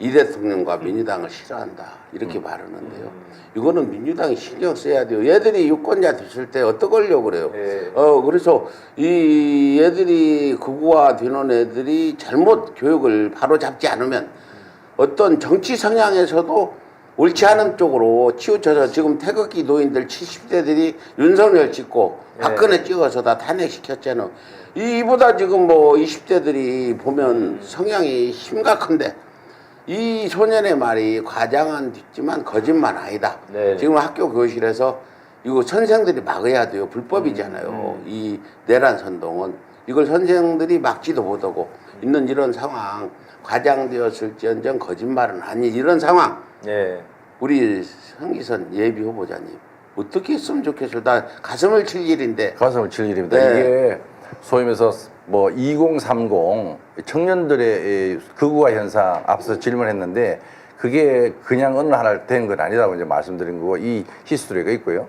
이 대통령과 민주당을 싫어한다 이렇게 말하는데요. 이거는 민주당이 신경 써야 돼요. 얘들이 유권자 됐을 때 어떡하려고 그래요. 그래서 이 얘들이 극우화 되는 애들이 잘못 교육을 바로 잡지 않으면 어떤 정치 성향에서도 옳지 않은 쪽으로 치우쳐서 지금 태극기 노인들 70대들이 윤석열 찍고 박근혜 찍어서 다 탄핵시켰잖아. 이보다 지금 뭐 20대들이 보면 성향이 심각한데 이 소년의 말이 과장은 있지만 거짓말 아니다. 네. 지금 학교 교실에서 이거 선생들이 막아야 돼요. 불법이잖아요. 이 내란 선동은 이걸 선생들이 막지도 못하고 있는 이런 상황 과장되었을지언정 거짓말은 아니 이런 상황. 네. 우리 성기선 예비 후보자님 어떻게 했으면 좋겠어요. 나 가슴을 칠 일인데. 가슴을 칠 일입니다. 네. 이게 소위 말해서 뭐 2030 청년들의 극우화 현상 앞서 질문했는데 그게 그냥 어느 날 된 건 아니라고 이제 말씀드린 거고 이 히스토리가 있고요.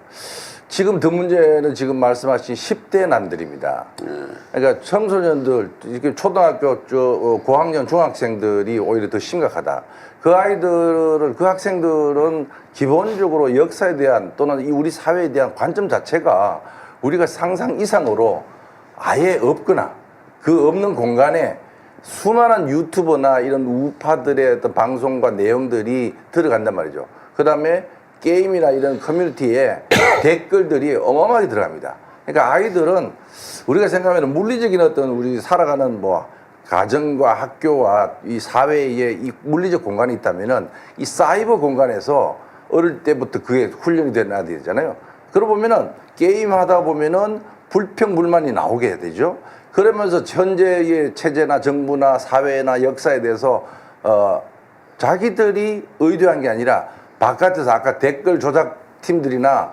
지금 더 문제는 지금 말씀하신 10대 난들입니다. 그러니까 청소년들, 이렇게 초등학교, 고학년 중학생들이 오히려 더 심각하다. 그 학생들은 기본적으로 역사에 대한 또는 이 우리 사회에 대한 관점 자체가 우리가 상상 이상으로 아예 없거나 그 없는 공간에 수많은 유튜버나 이런 우파들의 어떤 방송과 내용들이 들어간단 말이죠. 그 다음에 게임이나 이런 커뮤니티에 댓글들이 어마어마하게 들어갑니다. 그러니까 아이들은 우리가 생각하면 물리적인 어떤 우리 살아가는 뭐 가정과 학교와 이 사회에 이 물리적 공간이 있다면은 이 사이버 공간에서 어릴 때부터 그게 훈련이 되는 되잖아요. 그러고 보면은 게임 하다 보면은 불평불만이 나오게 되죠. 그러면서 현재의 체제나 정부나 사회나 역사에 대해서 자기들이 의도한 게 아니라 바깥에서 아까 댓글 조작 팀들이나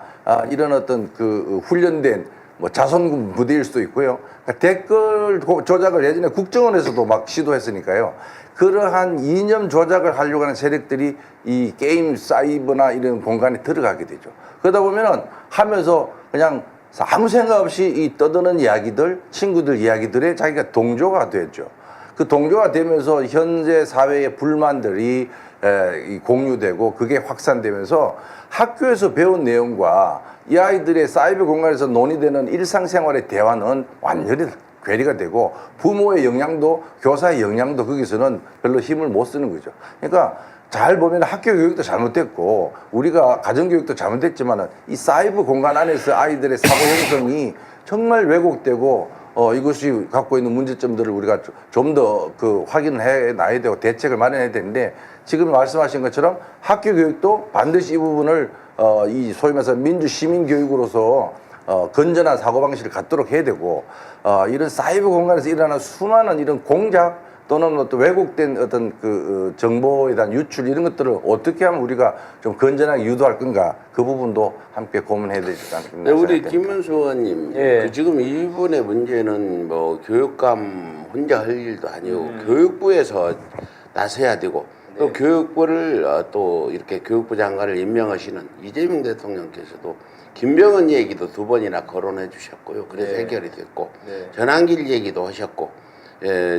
이런 어떤 그 훈련된 뭐 자손 부대일 수도 있고요. 그러니까 댓글 조작을 예전에 국정원에서도 막 시도했으니까요. 그러한 이념 조작을 하려고 하는 세력들이 이 게임 사이버나 이런 공간에 들어가게 되죠. 그러다 보면은 하면서 그냥 아무 생각 없이 이 떠드는 이야기들, 친구들 이야기들에 자기가 동조가 되죠. 그 동조가 되면서 현재 사회의 불만들이 공유되고 그게 확산되면서 학교에서 배운 내용과 이 아이들의 사이버 공간에서 논의되는 일상생활의 대화는 완전히 괴리가 되고 부모의 영향도 교사의 영향도 거기서는 별로 힘을 못 쓰는 거죠. 그러니까 잘 보면 학교 교육도 잘못됐고 우리가 가정교육도 잘못됐지만 이 사이버 공간 안에서 아이들의 사고 형성이 정말 왜곡되고 이것이 갖고 있는 문제점들을 우리가 좀 더 그 확인을 해 놔야 되고 대책을 마련해야 되는데 지금 말씀하신 것처럼 학교 교육도 반드시 이 부분을 이 소위 말해서 민주 시민 교육으로서 건전한 사고방식을 갖도록 해야 되고 이런 사이버 공간에서 일어나는 수많은 이런 공작 또는 어떤 왜곡된 어떤 그 정보에 대한 유출 이런 것들을 어떻게 하면 우리가 좀 건전하게 유도할 건가 그 부분도 함께 고민해야 되지 않겠나. 네, 우리 김문수 의원님, 예. 그 지금 이분의 문제는 뭐 교육감 혼자 할 일도 아니고 교육부에서 나서야 되고 또 교육부를 또 이렇게 교육부 장관을 임명하시는 이재명 대통령께서도 김병헌 얘기도 2번이나 거론해 주셨고요. 그래서 해결이 됐고 전환길 얘기도 하셨고.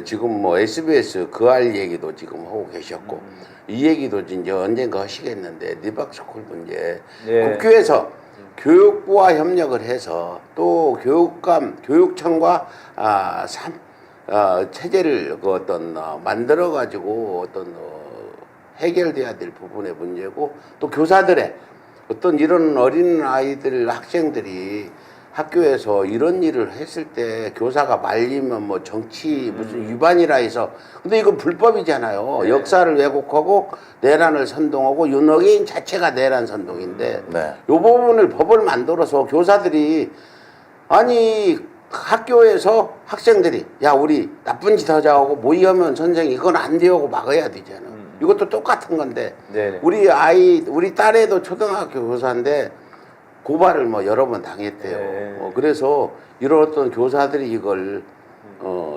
지금 뭐 SBS 그알 얘기도 지금 하고 계셨고 이 얘기도 이제 언젠가 하시겠는데 리박스쿨 문제 국교에서 교육부와 협력을 해서 또 교육청과 체제를 그 어떤 만들어 가지고 어떤 해결돼야 될 부분의 문제고 또 교사들의 어떤 이런 어린 아이들 학생들이 학교에서 이런 일을 했을 때 교사가 말리면 뭐 정치 무슨 위반이라 해서 근데 이건 불법이잖아요. 네. 역사를 왜곡하고 내란을 선동하고 윤호개인 자체가 내란 선동인데 네. 요 부분을 법을 만들어서 교사들이 아니 학교에서 학생들이 야 우리 나쁜 짓 하자고 모의하면 선생이 이건 안 돼요 하고 막아야 되잖아. 이것도 똑같은 건데 네네. 우리 딸애도 초등학교 교사인데 고발을 뭐 여러 번 당했대요. 네. 그래서 이런 어떤 교사들이 이걸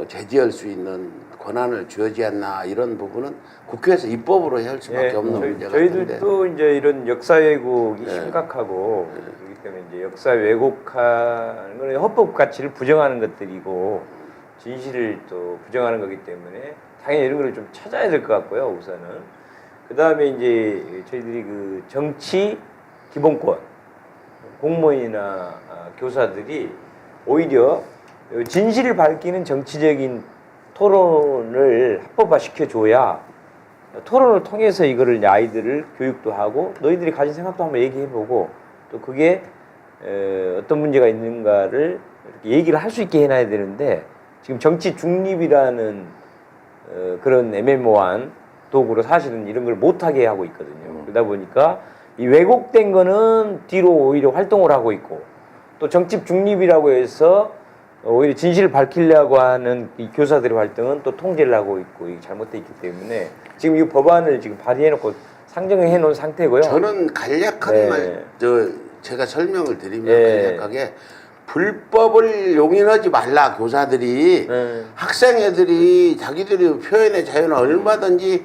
제지할 수 있는 권한을 주어지 않나 이런 부분은 국회에서 입법으로 해야 할 수밖에 없는 문제 같은데. 저희들도 이제 이런 역사 왜곡이 네. 심각하고 그렇기 때문에 이제 역사 왜곡하는 건 헌법 가치를 부정하는 것들이고 진실을 또 부정하는 거기 때문에 당연히 이런 걸 좀 찾아야 될 것 같고요. 우선은 그 다음에 이제 저희들이 그 정치 기본권 공무원이나 교사들이 오히려 진실을 밝히는 정치적인 토론을 합법화 시켜줘야 토론을 통해서 이거를 이제 아이들을 교육도 하고 너희들이 가진 생각도 한번 얘기해보고 또 그게 어떤 문제가 있는가를 이렇게 얘기를 할 수 있게 해놔야 되는데 지금 정치 중립이라는 그런 애매모호한 도구로 사실은 이런 걸 못하게 하고 있거든요. 그러다 보니까 이 왜곡된 거는 뒤로 오히려 활동을 하고 있고 또 정치 중립이라고 해서 오히려 진실을 밝히려고 하는 이 교사들의 활동은 또 통제를 하고 있고 이게 잘못되어 있기 때문에 지금 이 법안을 지금 발의해놓고 상정해 놓은 상태고요. 저는 간략한 네. 제가 설명을 드리면 네. 간략하게 불법을 용인하지 말라 교사들이 네. 학생 애들이 자기들이 표현의 자유는 얼마든지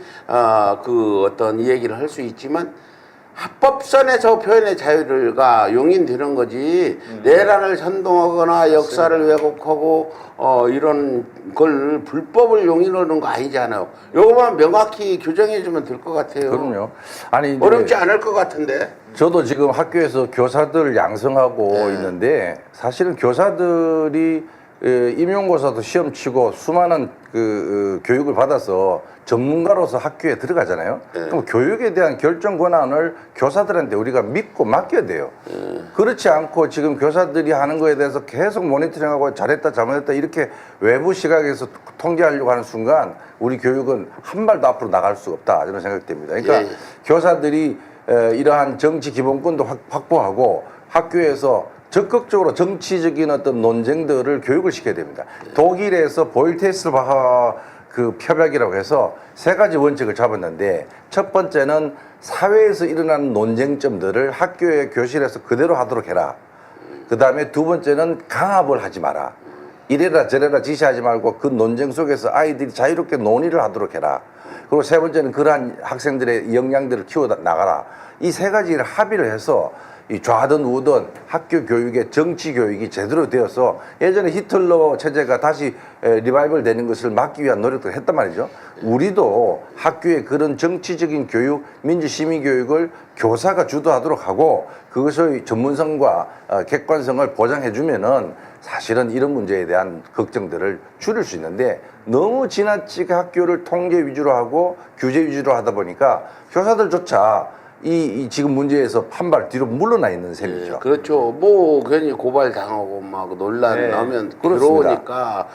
그 어떤 얘기를 할 수 있지만 합법선에서 표현의 자유가 용인되는 거지 내란을 선동하거나 역사를 왜곡하고 이런 걸 불법을 용인하는 거 아니잖아요. 요거만 명확히 규정해주면 될 것 같아요. 그럼요. 아니 이제 어렵지 않을 것 같은데. 저도 지금 학교에서 교사들을 양성하고 네. 있는데 사실은 교사들이 임용고사도 시험 치고 수많은 교육을 받아서 전문가로서 학교에 들어가잖아요. 네. 그럼 교육에 대한 결정 권한을 교사들한테 우리가 믿고 맡겨야 돼요. 그렇지 않고 지금 교사들이 하는 거에 대해서 계속 모니터링하고 잘했다 잘못했다 이렇게 외부 시각에서 통제하려고 하는 순간 우리 교육은 한 발도 앞으로 나갈 수가 없다 이런 생각이 듭니다. 그러니까 예. 교사들이 이러한 정치 기본권도 확보하고 학교에서 적극적으로 정치적인 어떤 논쟁들을 교육을 시켜야 됩니다. 독일에서 보일테스트 그 협약이라고 해서 세 가지 원칙을 잡았는데 첫 번째는 사회에서 일어나는 논쟁점들을 학교의 교실에서 그대로 하도록 해라. 그 다음에 두 번째는 강압을 하지 마라. 이래라 저래라 지시하지 말고 그 논쟁 속에서 아이들이 자유롭게 논의를 하도록 해라. 그리고 세 번째는 그러한 학생들의 역량들을 키워 나가라. 이 세 가지를 합의를 해서 이 좌든 우든 학교 교육의 정치 교육이 제대로 되어서 예전에 히틀러 체제가 다시 리바이벌 되는 것을 막기 위한 노력을 했단 말이죠. 우리도 학교의 그런 정치적인 교육, 민주 시민 교육을 교사가 주도하도록 하고 그것의 전문성과 객관성을 보장해 주면은 사실은 이런 문제에 대한 걱정들을 줄일 수 있는데 너무 지나치게 학교를 통제 위주로 하고 규제 위주로 하다 보니까 교사들조차 이 지금 문제에서 한 발 뒤로 물러나 있는 셈이죠. 네, 그렇죠. 뭐 괜히 고발 당하고 막 논란 네, 나면 그렇습니다. 들어오니까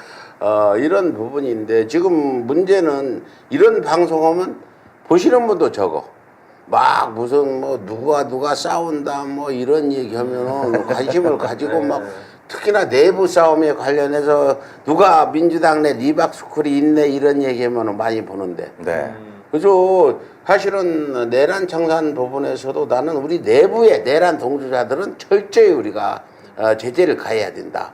이런 부분인데 지금 문제는 이런 방송하면 보시는 분도 적어. 막 무슨 뭐 누가 싸운다 뭐 이런 얘기하면은 관심을 가지고 막 특히나 내부 싸움에 관련해서 누가 민주당 내 리박스쿨이 있네 이런 얘기하면은 많이 보는데. 네. 그래서 사실은 내란 청산 부분에서도 나는 우리 내부의 내란 동조자들은 철저히 우리가 제재를 가해야 된다.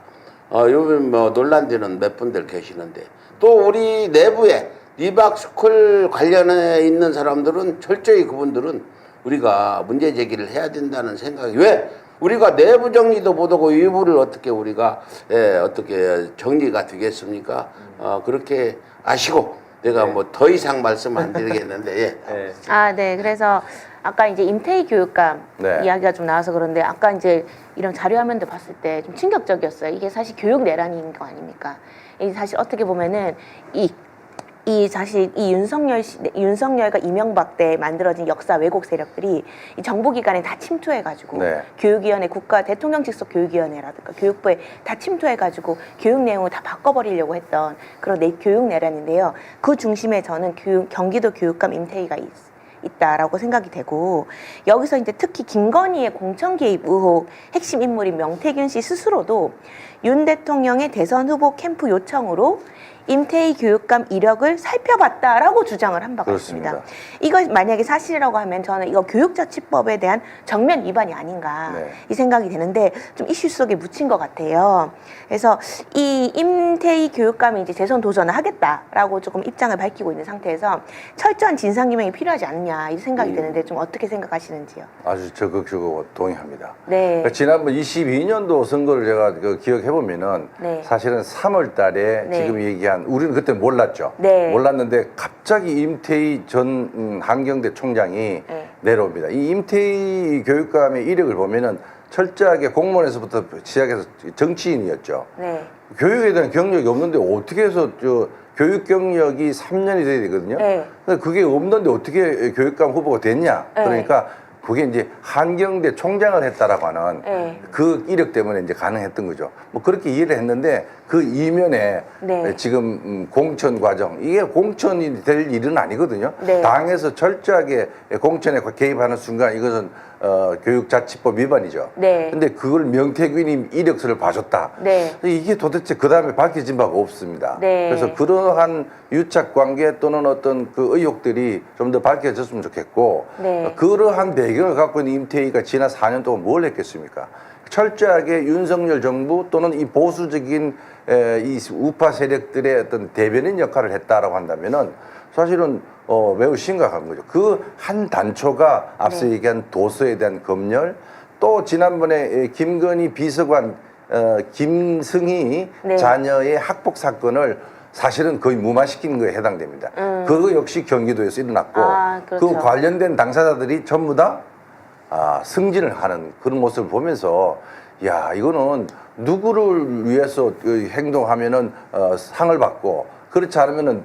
요즘 뭐 논란되는 몇 분들 계시는데 또 우리 내부에 리박스쿨 관련해 있는 사람들은 철저히 그분들은 우리가 문제 제기를 해야 된다는 생각이 왜 우리가 내부 정리도 못하고 위부를 어떻게 우리가 어떻게 정리가 되겠습니까? 그렇게 아시고 내가 뭐 더 이상 말씀 안 드리겠는데 예. 네. 아, 네. 그래서 아까 이제 임태희 교육감 네. 이야기가 좀 나와서 그런데 아까 이제 이런 자료화면들 봤을 때 좀 충격적이었어요. 이게 사실 교육 내란인 거 아닙니까? 이게 사실 어떻게 보면은 이 사실 이 윤석열과 이명박 때 만들어진 역사 왜곡 세력들이 이 정부기관에 다 침투해가지고 네. 교육위원회 국가 대통령 직속 교육위원회라든가 교육부에 다 침투해가지고 교육 내용을 다 바꿔버리려고 했던 그런 교육 내란인데요. 그 중심에 저는 경기도 교육감 임태희가 있다라고 생각이 되고, 여기서 이제 특히 김건희의 공천 개입 의혹 핵심 인물인 명태균 씨 스스로도 윤 대통령의 대선 후보 캠프 요청으로 임태희 교육감 이력을 살펴봤다라고 주장을 한 바가 그렇습니다. 있습니다. 이거 만약에 사실이라고 하면 저는 이거 교육자치법에 대한 정면 위반이 아닌가 네. 이 생각이 되는데 좀 이슈 속에 묻힌 것 같아요. 그래서 이 임태희 교육감이 이제 재선 도전을 하겠다라고 조금 입장을 밝히고 있는 상태에서 철저한 진상규명이 필요하지 않냐 이 생각이 드는데 좀 어떻게 생각하시는지요? 아주 적극적으로 동의합니다. 네. 그러니까 지난번 22년도 선거를 제가 기억해 보면은 네. 사실은 3월 달에 네. 지금 얘기한 우리는 그때 몰랐죠. 네. 몰랐는데 갑자기 임태희 전 한경대 총장이 네. 내려옵니다. 이 임태희 교육감의 이력을 보면은 철저하게 공무원에서부터 시작해서 정치인이었죠. 네. 교육에 대한 경력이 없는데 어떻게 해서 교육 경력이 3년이 돼야 되거든요. 네. 근데 그게 없는데 어떻게 교육감 후보가 됐냐? 네. 그러니까 그게 이제 한경대 총장을 했다라고 하는 네. 그 이력 때문에 이제 가능했던 거죠. 뭐 그렇게 이해를 했는데 그 이면에 네. 지금 공천 과정, 이게 공천이 될 일은 아니거든요. 네. 당에서 철저하게 공천에 개입하는 순간 이것은 교육자치법 위반이죠. 네. 근데 그걸 명태균이 이력서를 봐줬다. 네. 이게 도대체 그 다음에 밝혀진 바가 없습니다. 네. 그래서 그러한 유착 관계 또는 어떤 그 의혹들이 좀 더 밝혀졌으면 좋겠고, 네. 그러한 배경을 갖고 있는 임태희가 지난 4년 동안 뭘 했겠습니까? 철저하게 윤석열 정부 또는 이 보수적인 이 우파 세력들의 어떤 대변인 역할을 했다라고 한다면은 사실은 매우 심각한 거죠. 그 한 단초가 앞서 네. 얘기한 도서에 대한 검열, 또 지난번에 김건희 비서관 김승희 네. 자녀의 학폭 사건을 사실은 거의 무마시킨 거에 해당됩니다. 그거 역시 경기도에서 일어났고, 아, 그렇죠. 그 관련된 당사자들이 전부 다 승진을 하는 그런 모습을 보면서, 야, 이거는 누구를 위해서 행동하면은 상을 받고, 그렇지 않으면은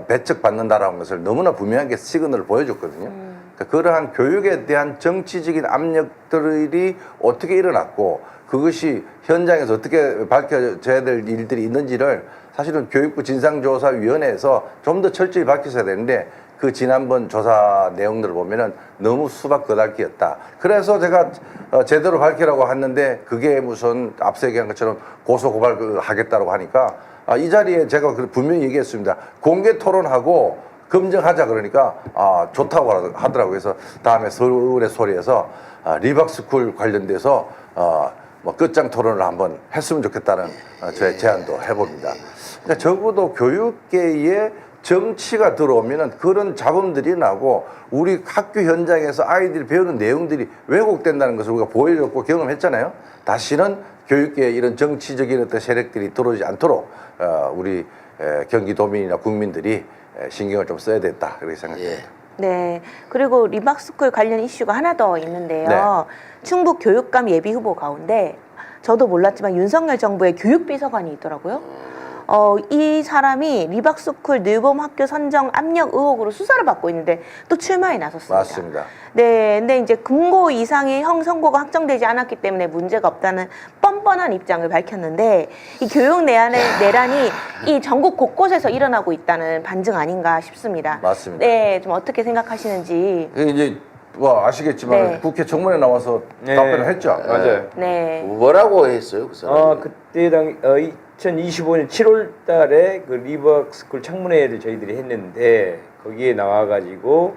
배척받는다라는 것을 너무나 분명하게 시그널을 보여줬거든요. 그러니까 그러한 교육에 대한 정치적인 압력들이 어떻게 일어났고, 그것이 현장에서 어떻게 밝혀져야 될 일들이 있는지를 사실은 교육부 진상조사위원회에서 좀 더 철저히 밝혀져야 되는데, 그 지난번 조사 내용들을 보면은 너무 수박 거달기였다. 그래서 제가 제대로 밝히라고 했는데 그게 무슨 앞서 얘기한 것처럼 고소고발 하겠다고 하니까 이 자리에 제가 분명히 얘기했습니다. 공개 토론하고 검증하자 그러니까 좋다고 하더라고요. 그래서 다음에 서울의 소리에서 리박스쿨 관련돼서 뭐 끝장 토론을 한번 했으면 좋겠다는 저의 제안도 해봅니다. 그러니까 적어도 교육계에 정치가 들어오면은 그런 잡음들이 나고 우리 학교 현장에서 아이들이 배우는 내용들이 왜곡된다는 것을 우리가 보여줬고 경험했잖아요. 다시는 교육계에 이런 정치적인 어떤 세력들이 들어오지 않도록 우리 경기도민이나 국민들이 신경을 좀 써야 됐다 그렇게 생각합니다. 네. 그리고 리박스쿨 관련 이슈가 하나 더 있는데요. 충북 교육감 예비 후보 가운데 저도 몰랐지만 윤석열 정부의 교육비서관이 있더라고요. 이 사람이 리박스쿨 늘봄 학교 선정 압력 의혹으로 수사를 받고 있는데 또 출마에 나섰습니다. 맞습니다. 네, 근데 이제 금고 이상의 형 선고가 확정되지 않았기 때문에 문제가 없다는 뻔뻔한 입장을 밝혔는데 이 교육 내란이 이 전국 곳곳에서 일어나고 있다는 반증 아닌가 싶습니다. 맞습니다. 네, 좀 어떻게 생각하시는지. 이제 뭐 아시겠지만 네. 국회 청문회 나와서 네. 답변을 했죠. 맞아요. 네. 뭐라고 했어요, 그 사람? 그때 2025년 7월 달에 그 리박스쿨 청문회를 저희들이 했는데 거기에 나와가지고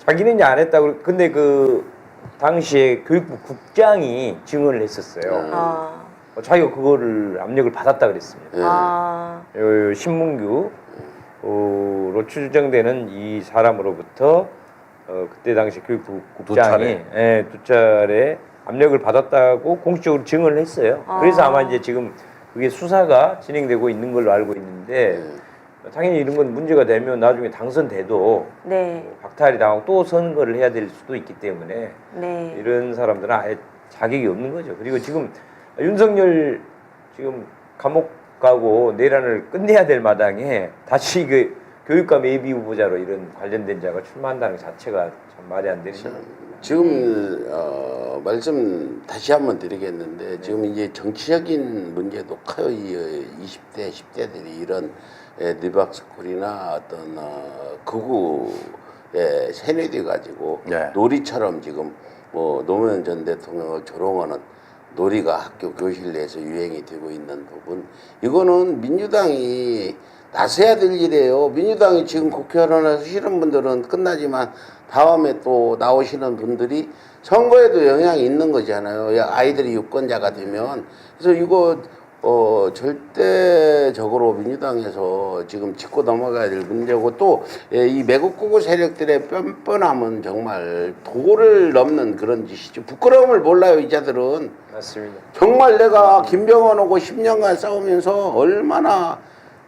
자기는 이제 안 했다고. 근데 그 당시에 교육부 국장이 증언을 했었어요. 자기가 그거를 압력을 받았다 그랬습니다. 신문규로 추정되는 이 사람으로부터 그때 당시 교육부 국장이 두 차례 압력을 받았다고 공식적으로 증언을 했어요. 그래서 아마 이제 지금 그게 수사가 진행되고 있는 걸로 알고 있는데 당연히 이런 건 문제가 되면 나중에 당선돼도 네. 박탈이 당하고 또 선거를 해야 될 수도 있기 때문에 네. 이런 사람들은 아예 자격이 없는 거죠. 그리고 지금 윤석열 지금 감옥 가고 내란을 끝내야 될 마당에 다시 그 교육감 예비 후보자로 이런 관련된 자가 출마한다는 것 자체가 참 말이 안 되는 거죠. 지금 말씀 다시 한번 드리겠는데 지금 이제 정치적인 문제도 커요. 이 20대, 10대들이 이런 리박스쿨이나 어떤 극우에 세뇌돼 가지고 네. 놀이처럼 지금 뭐 노무현 전 대통령을 조롱하는 놀이가 학교 교실 내에서 유행이 되고 있는 부분, 이거는 민주당이 나서야 될 일이에요. 민주당이 지금 국회의원 하시는 분들은 끝나지만 다음에 또 나오시는 분들이 선거에도 영향이 있는 거잖아요. 아이들이 유권자가 되면. 그래서 이거 절대적으로 민주당에서 지금 짚고 넘어가야 될 문제고, 또 이 매국구구 세력들의 뻔뻔함은 정말 도를 넘는 그런 짓이죠. 부끄러움을 몰라요, 이 자들은. 맞습니다. 정말 내가 김병헌하고 10년간 싸우면서 얼마나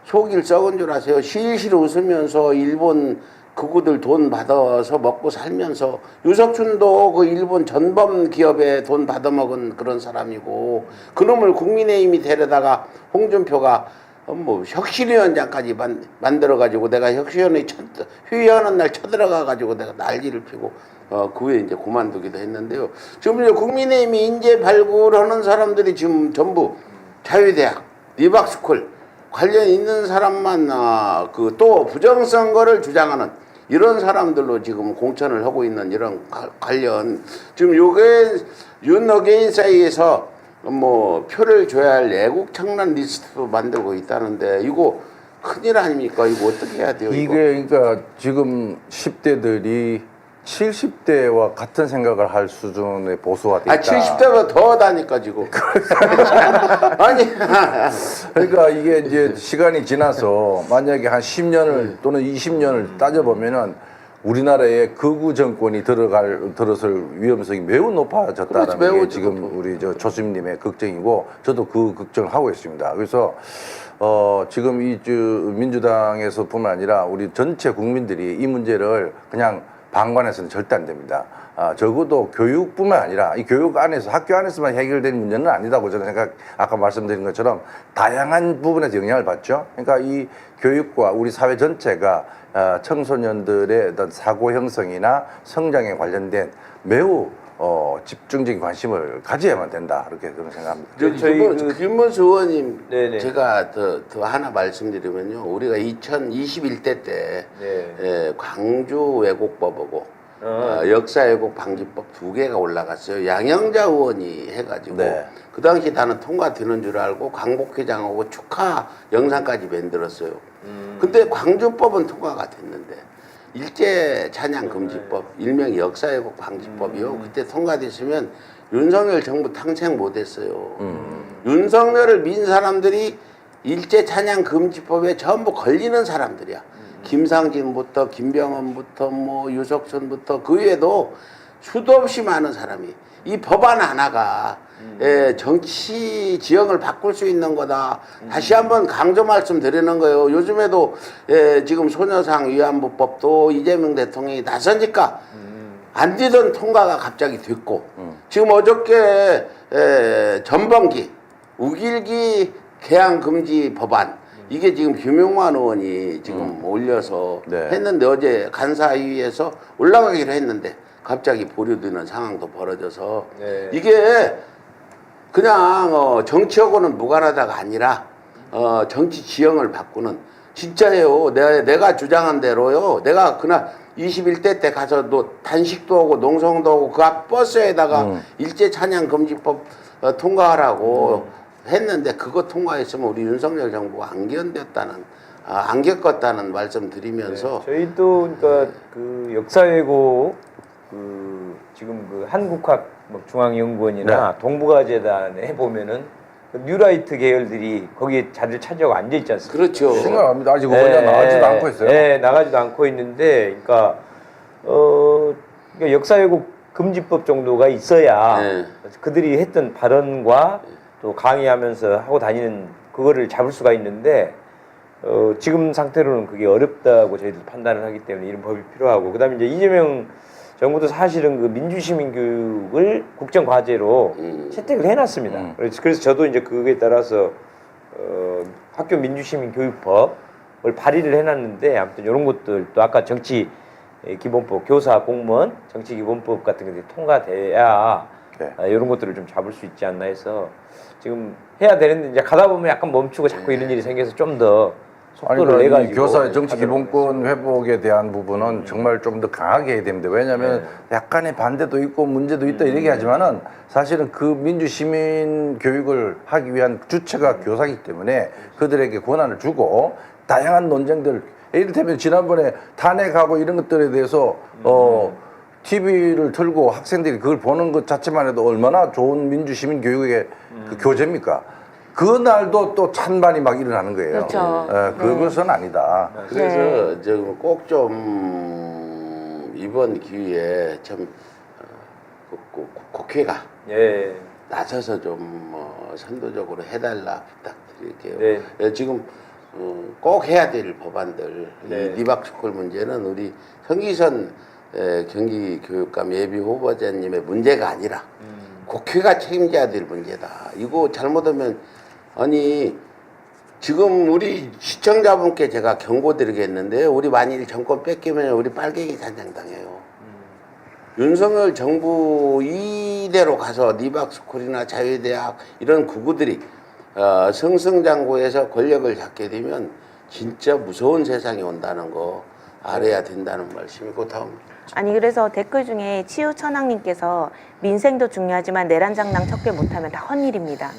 속일 썩은 줄 아세요? 실실 웃으면서 일본 극우들 돈 받아서 먹고 살면서, 유석춘도 그 일본 전범 기업에 돈 받아먹은 그런 사람이고, 그놈을 국민의힘이 데려다가 홍준표가 뭐 혁신위원장까지 만들어가지고 내가 휴위하는 날 쳐들어가가지고 내가 난리를 피고 그 후에 이제 그만두기도 했는데요. 지금 이제 국민의힘이 인재 발굴하는 사람들이 지금 전부 자유대학, 리박스쿨 관련 있는 사람만 그 또 부정선거를 주장하는 이런 사람들로 지금 공천을 하고 있는 이런 관련, 지금 요게 윤어게인 사이에서 뭐 표를 줘야 할 애국 창란 리스트도 만들고 있다는데, 이거 큰일 아닙니까? 이거 어떻게 해야 돼요? 이거? 이게 그러니까 지금 10대들이 70대와 같은 생각을 할 수준의 보수화돼 있다. 70대가 더 하다니까 지금. 아니. 그러니까 이게 이제 시간이 지나서 만약에 한 10년을 또는 20년을 따져보면은 우리나라에 극우 정권이 들어설 위험성이 매우 높아졌다는 그렇지, 매우 게 지금 우리 저 조심님의 걱정이고, 저도 그 걱정을 하고 있습니다. 그래서 지금 이 민주당에서뿐만 아니라 우리 전체 국민들이 이 문제를 그냥 방관해서는 절대 안 됩니다. 적어도 교육뿐만 아니라 이 교육 안에서, 학교 안에서만 해결되는 문제는 아니다고 저는 아까 말씀드린 것처럼 다양한 부분에서 영향을 받죠. 그러니까 이 교육과 우리 사회 전체가 청소년들의 어떤 사고 형성이나 성장에 관련된 매우 집중적인 관심을 가져야만 된다, 그렇게 저는 생각합니다. 저희 김문수 의원님, 네네. 제가 더 하나 말씀드리면요, 우리가 2021대 때 광주 왜곡법하고 역사 왜곡 방지법 2개가 올라갔어요. 양영자 의원이 해가지고 네. 그 당시 나는 통과되는 줄 알고 광복회장하고 축하 영상까지 만들었어요. 근데 광주법은 통과가 됐는데 일제 찬양 금지법, 일명 역사 왜곡 방지법이요. 그때 통과됐으면 윤석열 정부 탄생 못했어요. 윤석열을 민 사람들이 일제 찬양 금지법에 전부 걸리는 사람들이야. 김상진부터 김병헌부터 뭐 유석천부터 그 외에도 수도 없이 많은 사람이, 이 법안 하나가 정치 지형을 바꿀 수 있는 거다. 다시 한번 강조 말씀드리는 거예요. 요즘에도 지금 소녀상 위안부법도 이재명 대통령이 나서니까 안 되던 통과가 갑자기 됐고, 지금 어저께 전범기 우길기 개항 금지 법안, 이게 지금 김용만 의원이 지금 올려서 네. 했는데, 어제 간사위에서 올라가기로 했는데 갑자기 보류되는 상황도 벌어져서 네. 이게 그냥 정치하고는 무관하다가 아니라 정치 지형을 바꾸는, 진짜예요. 내가 주장한 대로요. 내가 그날 21대 때 가서 단식도 하고 농성도 하고 그 앞 버스에다가 일제 찬양 금지법 통과하라고 했는데, 그거 통과했으면 우리 윤석열 정부가 안 견뎠다는, 안 겪었다는 말씀 드리면서 저희도 그러니까 그 역사 왜곡 지금 그 한국학 중앙연구원이나 동북아재단에 보면은 그 뉴라이트 계열들이 거기에 자리를 차지하고 앉아 있지 않습니까? 그렇죠. 생각합니다. 아직 의원이 나가지도 않고 있어요. 네, 나가지도 않고 있는데, 그러니까 그러니까 역사 왜곡 금지법 정도가 있어야 네. 그들이 했던 발언과 또 강의하면서 하고 다니는 그거를 잡을 수가 있는데, 지금 상태로는 그게 어렵다고 저희들 판단을 하기 때문에 이런 법이 필요하고, 그다음에 이제 이재명 정부도 사실은 그 민주시민 교육을 국정 과제로 채택을 해놨습니다. 그래서 저도 이제 그거에 따라서 학교 민주시민교육법을 발의를 해놨는데 아무튼 이런 것들 또 아까 정치 기본법, 교사, 공무원, 정치 기본법 같은 게 통과돼야 이런 것들을 좀 잡을 수 있지 않나 해서 지금 해야 되는데 이제 가다 보면 약간 멈추고 자꾸 이런 일이 생겨서 좀 더 속도를 아니, 내가지고 교사의 정치 기본권 회복에 대한 부분은 정말 좀 더 강하게 해야 됩니다. 왜냐하면 약간의 반대도 있고 문제도 있다 이렇게 하지만은 사실은 그 민주 시민 교육을 하기 위한 주체가 교사이기 때문에 그들에게 권한을 주고 다양한 논쟁들, 이를테면 지난번에 탄핵하고 이런 것들에 대해서 TV를 틀고 학생들이 그걸 보는 것 자체만 해도 얼마나 좋은 민주 시민 교육의 그 교재입니까? 그날도 또 찬반이 막 일어나는 거예요. 그렇죠. 그것은 아니다. 그래서 지금 꼭 좀 이번 기회에 참 국회가 예. 나서서 좀 선도적으로 해달라 부탁드릴게요. 네. 지금 꼭 해야 될 법안들, 네. 이 리박스쿨 문제는 우리 성기선 경기교육감 예비 후보자님의 문제가 아니라 국회가 책임져야 될 문제다. 이거 잘못하면 아니 지금 우리 시청자분께 제가 경고드리겠는데요. 우리 만일 정권 뺏기면 우리 빨갱이 단장당해요. 윤석열 정부 이대로 가서 리박스쿨이나 자유대학 이런 구구들이 승승장구해서 권력을 잡게 되면 진짜 무서운 세상이 온다는 거 알아야 된다는 말씀이고 다음. 아니 그래서 댓글 중에 치유천왕님께서 민생도 중요하지만 내란장랑 척결 못하면 다 헛일입니다.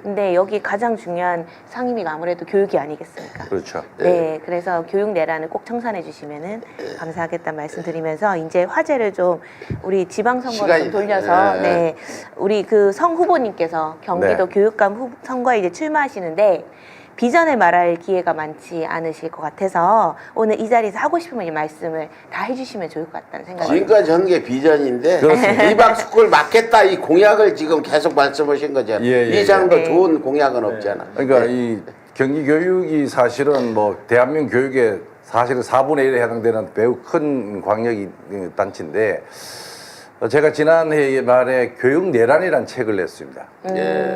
근데 여기 가장 중요한 상임위가 아무래도 교육이 아니겠습니까? 그렇죠. 네, 그래서 교육 내란을 꼭 청산해 주시면은 감사하겠다는 말씀드리면서 이제 화제를 좀 우리 지방선거를 좀 돌려서 네, 우리 그 성 후보님께서 경기도 네. 교육감 선거에 이제 출마하시는데 비전을 말할 기회가 많지 않으실 것 같아서 오늘 이 자리에서 하고 싶으면 이 말씀을 다 해주시면 좋을 것 같다는 생각이 듭니다. 지금까지 한 게 비전인데 그렇습니다. 리박스쿨 맞겠다 이 공약을 지금 계속 말씀하신 거잖아요. 예, 예, 이상 더 예. 좋은 공약은 없잖아. 그러니까 이 경기 교육이 사실은 뭐 대한민국 교육의 사실은 4분의 1에 해당되는 매우 큰 광역이 단체인데 제가 지난해 말에 교육 내란이라는 책을 냈습니다.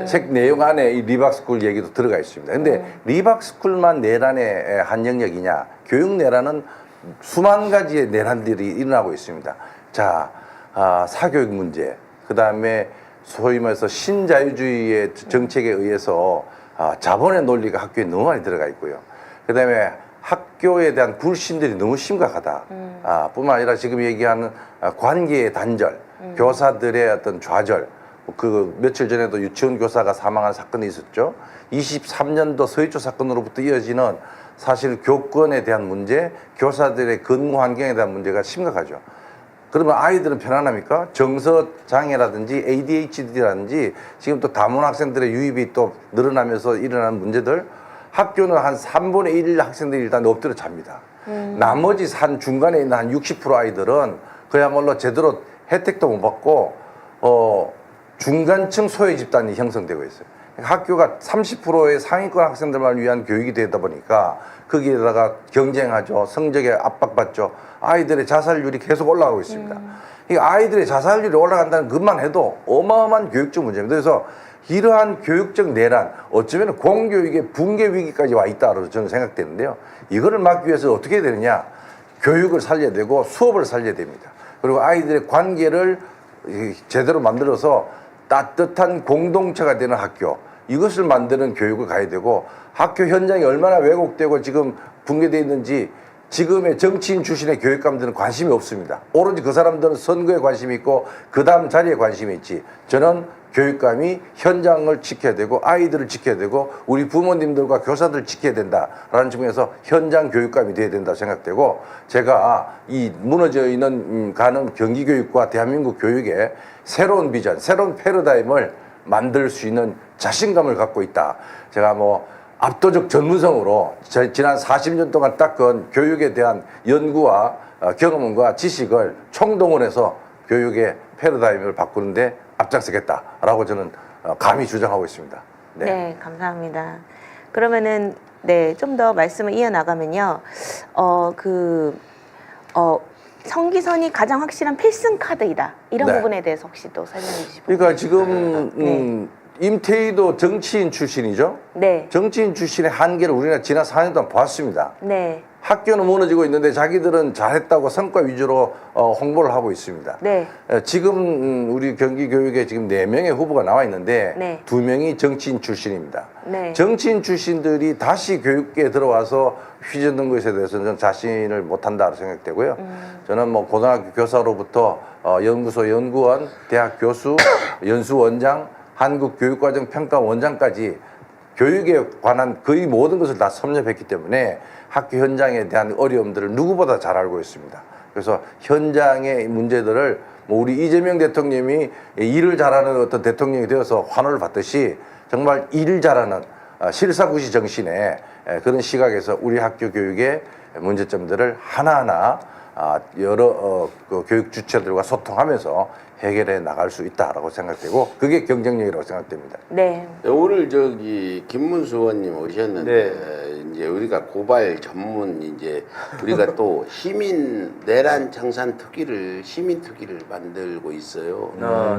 책 내용 안에 이 리박스쿨 얘기도 들어가 있습니다. 근데 리박스쿨만 내란의 한 영역이냐? 교육 내란은 수만 가지의 내란들이 일어나고 있습니다. 자, 사교육 문제, 그 다음에 소위 말해서 신자유주의의 정책에 의해서 자본의 논리가 학교에 너무 많이 들어가 있고요. 그 다음에 학교에 대한 불신들이 너무 심각하다. 뿐만 아니라 지금 얘기하는 관계의 단절, 교사들의 어떤 좌절. 그 며칠 전에도 유치원 교사가 사망한 사건이 있었죠. 23년도 서희초 사건으로부터 이어지는 사실 교권에 대한 문제, 교사들의 근무 환경에 대한 문제가 심각하죠. 그러면 아이들은 편안합니까? 정서 장애라든지 ADHD라든지 지금 또 다문 학생들의 유입이 또 늘어나면서 일어나는 문제들, 학교는 한 3분의 1 학생들이 일단 엎드려 잡니다. 나머지 한 중간에 있는 한 60% 아이들은 그야말로 제대로 혜택도 못 받고 중간층 소외 집단이 형성되고 있어요. 학교가 30%의 상위권 학생들만 위한 교육이 되다 보니까 거기에다가 경쟁하죠. 성적에 압박받죠. 아이들의 자살률이 계속 올라가고 있습니다. 이 아이들의 자살률이 올라간다는 것만 해도 어마어마한 교육적 문제입니다. 그래서 이러한 교육적 내란, 어쩌면 공교육의 붕괴 위기까지 와 있다고 저는 생각되는데요. 이거를 막기 위해서 어떻게 해야 되느냐? 교육을 살려야 되고 수업을 살려야 됩니다. 그리고 아이들의 관계를 제대로 만들어서 따뜻한 공동체가 되는 학교, 이것을 만드는 교육을 가야 되고, 학교 현장이 얼마나 왜곡되고 지금 붕괴되어 있는지 지금의 정치인 출신의 교육감들은 관심이 없습니다. 오로지 그 사람들은 선거에 관심이 있고 그 다음 자리에 관심이 있지. 저는 교육감이 현장을 지켜야 되고 아이들을 지켜야 되고 우리 부모님들과 교사들을 지켜야 된다라는 측면에서 현장 교육감이 돼야 된다고 생각되고, 제가 이 무너져 있는 가는 경기교육과 대한민국 교육의 새로운 비전, 새로운 패러다임을 만들 수 있는 자신감을 갖고 있다. 제가 뭐 압도적 전문성으로 지난 40년 동안 닦은 교육에 대한 연구와 경험과 지식을 총동원해서 교육의 패러다임을 바꾸는데 앞장서겠다라고 저는 감히 주장하고 있습니다. 네, 감사합니다. 그러면은 네, 좀 더 말씀을 이어나가면요. 성기선이 가장 확실한 필승 카드이다. 이런 네. 부분에 대해서 혹시 또 설명해 주시고. 그러니까 지금 임태희도 정치인 출신이죠. 네. 정치인 출신의 한계를 우리가 지난 4년 동안 봤습니다. 네. 학교는 무너지고 있는데 자기들은 잘했다고 성과 위주로 홍보를 하고 있습니다. 네. 지금 우리 경기교육에 지금 4명의 후보가 나와 있는데 네. 2명이 정치인 출신입니다. 네. 정치인 출신들이 다시 교육계에 들어와서 휘젓는 것에 대해서는 저는 자신을 못한다고 생각되고요. 저는 뭐 고등학교 교사로부터 연구소 연구원, 대학 교수, 연수원장, 한국교육과정평가원장까지 교육에 관한 거의 모든 것을 다 섭렵했기 때문에 학교 현장에 대한 어려움들을 누구보다 잘 알고 있습니다. 그래서 현장의 문제들을 뭐 우리 이재명 대통령이 일을 잘하는 어떤 대통령이 되어서 환호를 받듯이 정말 일을 잘하는 실사구시 정신의 그런 시각에서 우리 학교 교육의 문제점들을 하나하나 여러 그 교육 주체들과 소통하면서 해결해 나갈 수 있다라고 생각되고 그게 경쟁력이라고 생각됩니다. 네. 오늘 저기 김문수 의원님 오셨는데 이제 우리가 고발 전문 이제 우리가 또 시민 내란 청산 특위를 시민 특위를 만들고 있어요.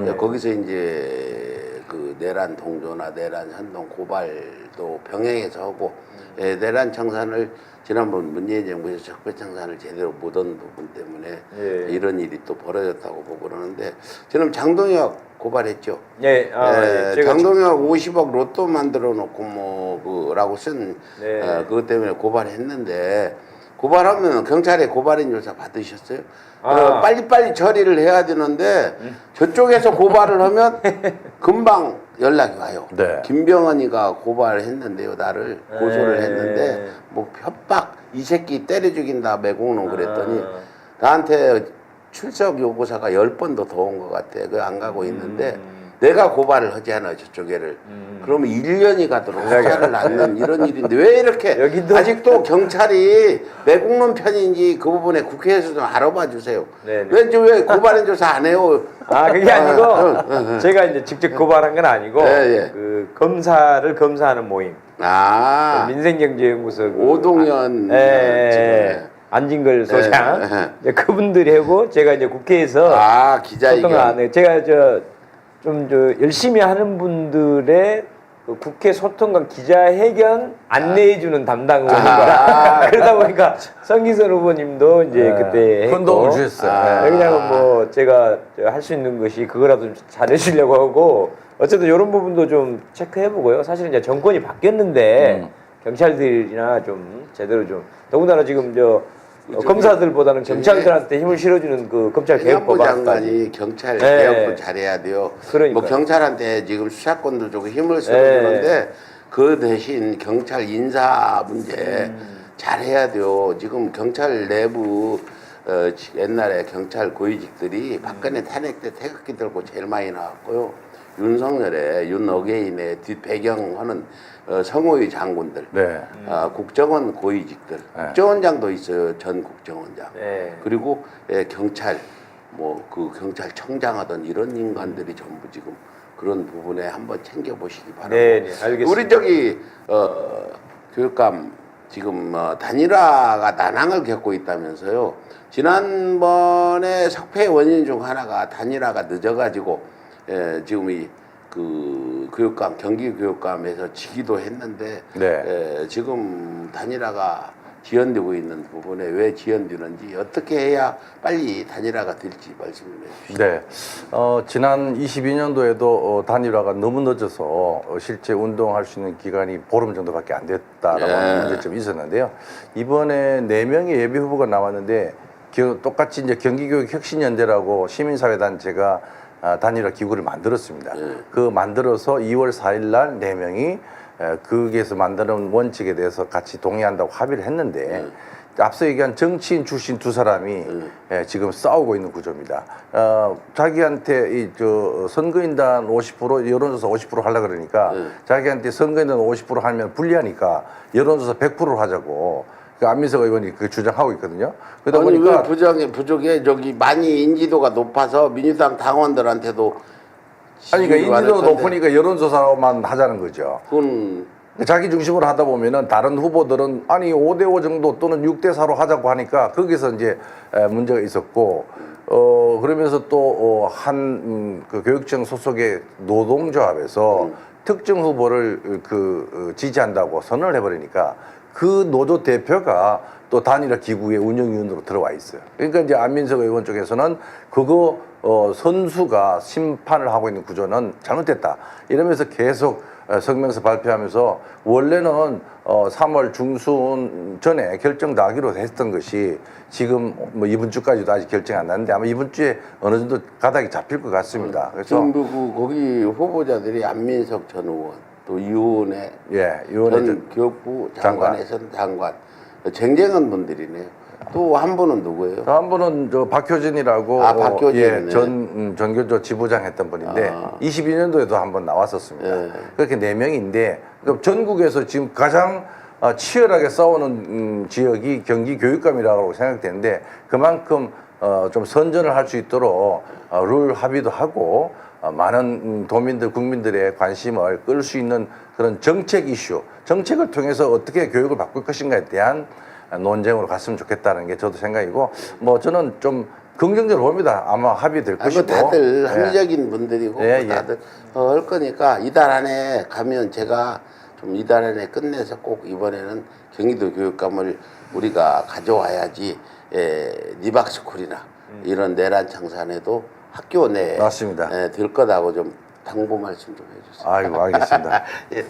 네. 거기서 이제 그 내란 동조나 내란 선동 고발도 병행해서 하고 내란 청산을 지난번 문재인 정부에서 적폐청산을 제대로 못한 부분 때문에 예. 이런 일이 또 벌어졌다고 보고 그러는데 저는 장동혁 고발했죠. 네. 제가 장동혁 50억 로또 만들어 놓고 뭐 그라고 쓴 네. 그것 때문에 고발했는데 고발하면 경찰에 고발인 조사 받으셨어요? 빨리빨리 처리를 해야 되는데 저쪽에서 고발을 하면 금방 연락이 와요. 네. 김병헌이가 고발을 했는데요, 나를 고소를 네. 했는데 뭐 협박 이 새끼 때려 죽인다 매국노 그랬더니 나한테 출석 요구사가 10번도 더 온 것 같아. 그 안 가고 있는데 내가 고발을 하지 않아 저쪽에를. 그러면 1년이 가도록 수사를 않는 이런 일인데 왜 이렇게 여기도- 아직도 경찰이 매국노 편인지 그 부분에 국회에서 좀 알아봐 주세요. 네네. 왜 고발인 조사 안 해요? 그게 아니고 제가 이제 직접 고발한 건 아니고 예. 그 검사를 검사하는 모임 아, 민생경제연구소 오동현 지금 안진걸 소장 이제 그분들이 하고 제가 이제 국회에서 아 기자회견. 소통을 안 해요. 제가 좀 열심히 하는 분들의 그 국회 소통과 기자회견 안내해주는 담당 의원이라 그러다 보니까 성기선 후보님도 이제 그때 큰 도움을 주셨어요. 왜냐하면 뭐 제가 할 수 있는 것이 그거라도 좀 잘해주려고 하고 어쨌든 이런 부분도 좀 체크해보고요. 사실은 이제 정권이 바뀌었는데 경찰들이나 좀 제대로 좀 더군다나 지금 검사들보다는 경찰들한테 힘을 실어주는 그 검찰 해양부 개혁법안까지. 장관이 경찰 네. 개혁도 잘해야 돼요. 그러니까요. 뭐 경찰한테 지금 수사권도 주고 힘을 실어주는데 그 대신 경찰 인사 문제 잘해야 돼요. 지금 경찰 내부 옛날에 경찰 고위직들이 박근혜 탄핵 때 태극기 들고 제일 많이 나왔고요. 윤석열의 윤어게인의 뒷배경하는 성호위 장군들, 네. 국정원 고위직들, 국정원장도 있어요. 전 국정원장. 네. 그리고 경찰, 뭐 그 경찰청장 하던 이런 인간들이 전부 지금 그런 부분에 한번 챙겨 보시기 바랍니다. 네, 네, 알겠습니다. 우리 저기 교육감 지금 단일화가 난항을 겪고 있다면서요. 지난번에 석패의 원인 중 하나가 단일화가 늦어가지고 지금 그 교육감 경기 교육감에서 지기도 했는데 네. 지금 단일화가 지연되고 있는 부분에 왜 지연되는지 어떻게 해야 빨리 단일화가 될지 말씀을 해주시죠. 네. 지난 22년도에도 단일화가 너무 늦어서 실제 운동할 수 있는 기간이 보름 정도밖에 안 됐다라고 하는 문제점이 있었는데요. 이번에 4명의 예비 후보가 나왔는데 똑같이 이제 경기교육혁신연대라고 시민사회단체가 단일화 기구를 만들었습니다. 그 만들어서 2월 4일 날 4명이 거기에서 만드는 원칙에 대해서 같이 동의한다고 합의를 했는데 앞서 얘기한 정치인 출신 2사람이 지금 싸우고 있는 구조입니다. 자기한테 선거인단 50% 여론조사 50% 하려고 그러니까 자기한테 선거인단 50% 하면 불리하니까 여론조사 100%를 하자고 안민석 의원이 그 주장하고 있거든요. 그러다 아니 보니까 왜 부족해 저기 많이 인지도가 높아서 민주당 당원들한테도 아니 그러니까 지지를 인지도가 받을 건데 높으니까 여론조사만 하자는 거죠. 그건 자기 중심으로 하다 보면은 다른 후보들은 아니 5대5 정도 또는 6대4로 하자고 하니까 거기서 이제 문제가 있었고 그러면서 또 한 그 교육청 소속의 노동조합에서 특정 후보를 지지한다고 선언을 해버리니까 그 노조 대표가 또 단일화 기구의 운영위원으로 들어와 있어요. 그러니까 이제 안민석 의원 쪽에서는 그거 선수가 심판을 하고 있는 구조는 잘못됐다 이러면서 계속 성명서 발표하면서 원래는 3월 중순 전에 결정 나기로 했던 것이 지금 뭐 이번 주까지도 아직 결정이 안 났는데 아마 이번 주에 어느 정도 가닥이 잡힐 것 같습니다. 그래서 지금 거기 후보자들이 안민석 전 의원, 또 이원혜 전 교육부 장관에선 장관, 쟁쟁한 분들이네요. 또 한 분은 누구예요? 또 한 분은 저 박효진이라고 박효진. 전교조 지부장 했던 분인데 22년도에도 한번 나왔었습니다. 그렇게 4명인데 전국에서 지금 가장 치열하게 싸우는 지역이 경기 교육감이라고 생각되는데 그만큼 좀 선전을 할 수 있도록 룰 합의도 하고 많은 도민들, 국민들의 관심을 끌 수 있는 그런 정책 이슈, 정책을 통해서 어떻게 교육을 바꿀 것인가에 대한 논쟁으로 갔으면 좋겠다는 게 저도 생각이고 뭐 저는 좀 긍정적으로 봅니다. 아마 합의될 것이고. 다들 합리적인 분들이고 다들 할 거니까 이달 안에 가면 제가 좀 이달 안에 끝내서 꼭 이번에는 경기도 교육감을 우리가 가져와야지 니박스쿨이나 이런 내란 청산에도 학교 내에 맞습니다. 될 거다고 좀 당부 말씀 좀 해주세요. 아이고 알겠습니다.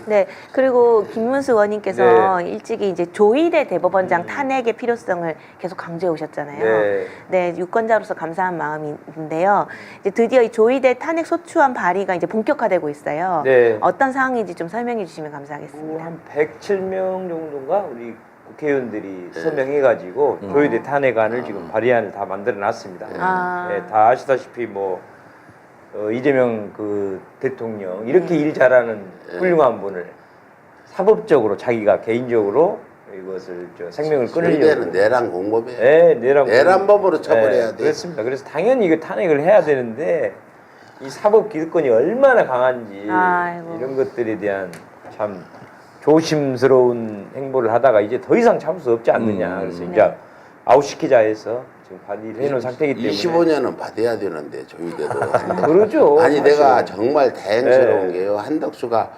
네, 그리고 김문수 의원님께서 일찍이 이제 조희대 대법원장 탄핵의 필요성을 계속 강조해 오셨잖아요. 네, 유권자로서 감사한 마음인데요. 이제 드디어 이 조희대 탄핵 소추안 발의가 이제 본격화되고 있어요. 네. 어떤 사항인지 좀 설명해 주시면 감사하겠습니다. 한 107명 정도인가 우리 국회의원들이 서명해가지고 조희대 탄핵안을 지금 발의안을 다 만들어놨습니다. 네, 다 아시다시피 뭐 이재명 그 대통령 이렇게 일 잘하는 훌륭한 분을 사법적으로 자기가 개인적으로 이것을 생명을 끊으려고 조희대는 내란 공범이에요. 네, 내란법으로 처벌해야 돼. 그렇습니다. 그래서 당연히 이거 탄핵을 해야 되는데 이 사법 기득권이 얼마나 강한지 이런 것들에 대한 참 조심스러운 행보를 하다가 이제 더 이상 참을 수 없지 않느냐. 그래서 이제 아웃시키자 해서 지금 발의를 해놓은 상태이기 때문에 25년은 받아야 되는데 조희대도 그러죠. 아니 사실. 내가 정말 다행스러운 게요. 한덕수가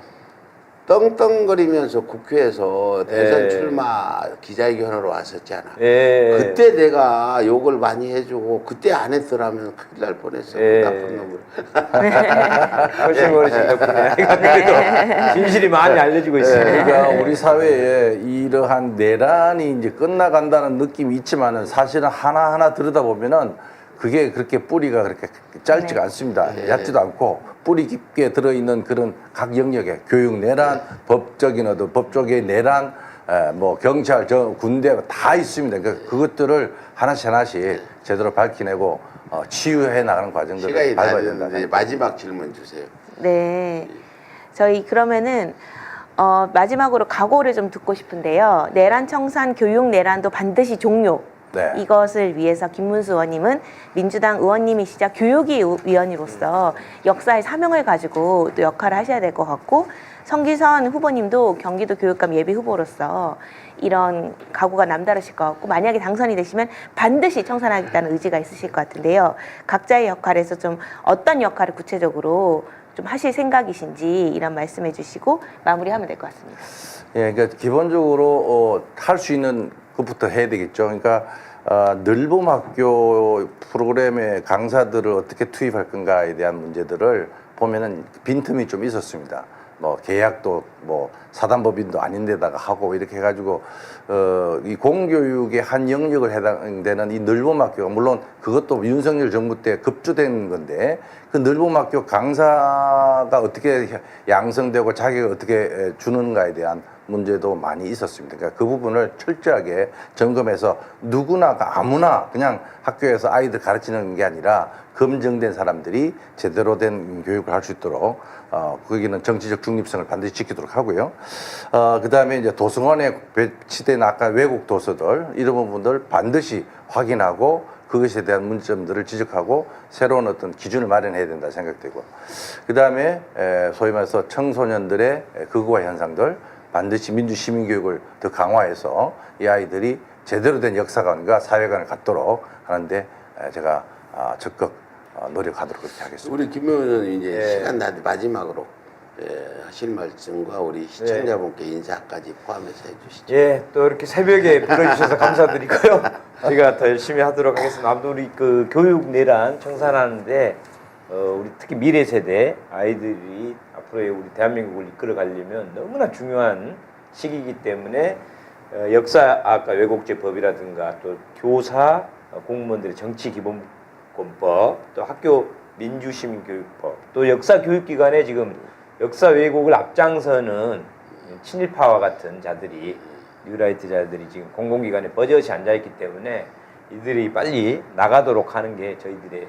떵떵거리면서 국회에서 대선 출마 기자회견으로 왔었잖아. 그때 내가 욕을 많이 해주고 그때 안 했더라면 큰일 날 뻔했어. 나쁜 놈을. 훨씬 어르신 덕분에 그래도 진실이 많이 알려지고 있습니다. 그러니까 우리 사회에 이러한 내란이 이제 끝나간다는 느낌이 있지만은 사실은 하나하나 들여다보면은 그게 그렇게 뿌리가 그렇게 짧지가 않습니다. 얕지도 않고 뿌리 깊게 들어있는 그런 각 영역에 교육 내란, 법적인 법조계 내란, 뭐 경찰, 군대 다 있습니다. 그러니까 그것들을 하나씩 제대로 밝혀내고 치유해 나가는 과정들을 시간이 다 밟아야 된다. 됐는데 마지막 질문 주세요. 네, 저희 그러면은 마지막으로 각오를 좀 듣고 싶은데요. 내란 청산 교육 내란도 반드시 종료. 네. 이것을 위해서 김문수 의원님은 민주당 의원님이시자 교육위원으로서 역사의 사명을 가지고 또 역할을 하셔야 될 것 같고 성기선 후보님도 경기도 교육감 예비 후보로서 이런 각오가 남다르실 것 같고 만약에 당선이 되시면 반드시 청산하겠다는 의지가 있으실 것 같은데요. 각자의 역할에서 좀 어떤 역할을 구체적으로 좀 하실 생각이신지 이런 말씀해 주시고 마무리하면 될 것 같습니다. 예, 그러니까 기본적으로 할 수 있는 것부터 해야 되겠죠. 그러니까 늘봄학교 프로그램의 강사들을 어떻게 투입할 건가에 대한 문제들을 보면은 빈틈이 좀 있었습니다. 뭐 계약도 뭐 사단법인도 아닌데다가 하고 이렇게 해가지고 이 공교육의 한 영역을 해당되는 이 늘봄학교가 물론 그것도 윤석열 정부 때 급주된 건데 그 늘봄학교 강사가 어떻게 양성되고 자격을 어떻게 주는가에 대한 문제도 많이 있었습니다. 그러니까 그 부분을 철저하게 점검해서 누구나가 아무나 그냥 학교에서 아이들 가르치는 게 아니라 검증된 사람들이 제대로 된 교육을 할 수 있도록 거기는 정치적 중립성을 반드시 지키도록 하고요. 그 다음에 이제 도서관에 배치된 아까 외국 도서들 이런 부분들 반드시 확인하고 그것에 대한 문제점들을 지적하고 새로운 어떤 기준을 마련해야 된다 생각되고 그 다음에 소위 말해서 청소년들의 극우화 현상들 반드시 민주시민교육을 더 강화해서 이 아이들이 제대로 된 역사관과 사회관을 갖도록 하는데 제가 적극 노력하도록 그렇게 하겠습니다. 우리 김 의원은 이제 시간 다 마지막으로 하실 말씀과 우리 시청자분께 인사까지 포함해서 해주시죠. 예, 또 이렇게 새벽에 불러주셔서 감사드리고요. 제가 더 열심히 하도록 하겠습니다. 아무튼 우리 그 교육 내란 청산하는데 우리 특히 미래 세대 아이들이 앞으로의 우리 대한민국을 이끌어가려면 너무나 중요한 시기이기 때문에 역사학과 왜곡죄법이라든가 또 교사 공무원들의 정치기본권법, 또 학교 민주시민교육법, 또 역사교육기관에 지금 역사 왜곡을 앞장서는 친일파와 같은 자들이, 뉴라이트자들이 지금 공공기관에 버젓이 앉아있기 때문에 이들이 빨리 나가도록 하는 게 저희들의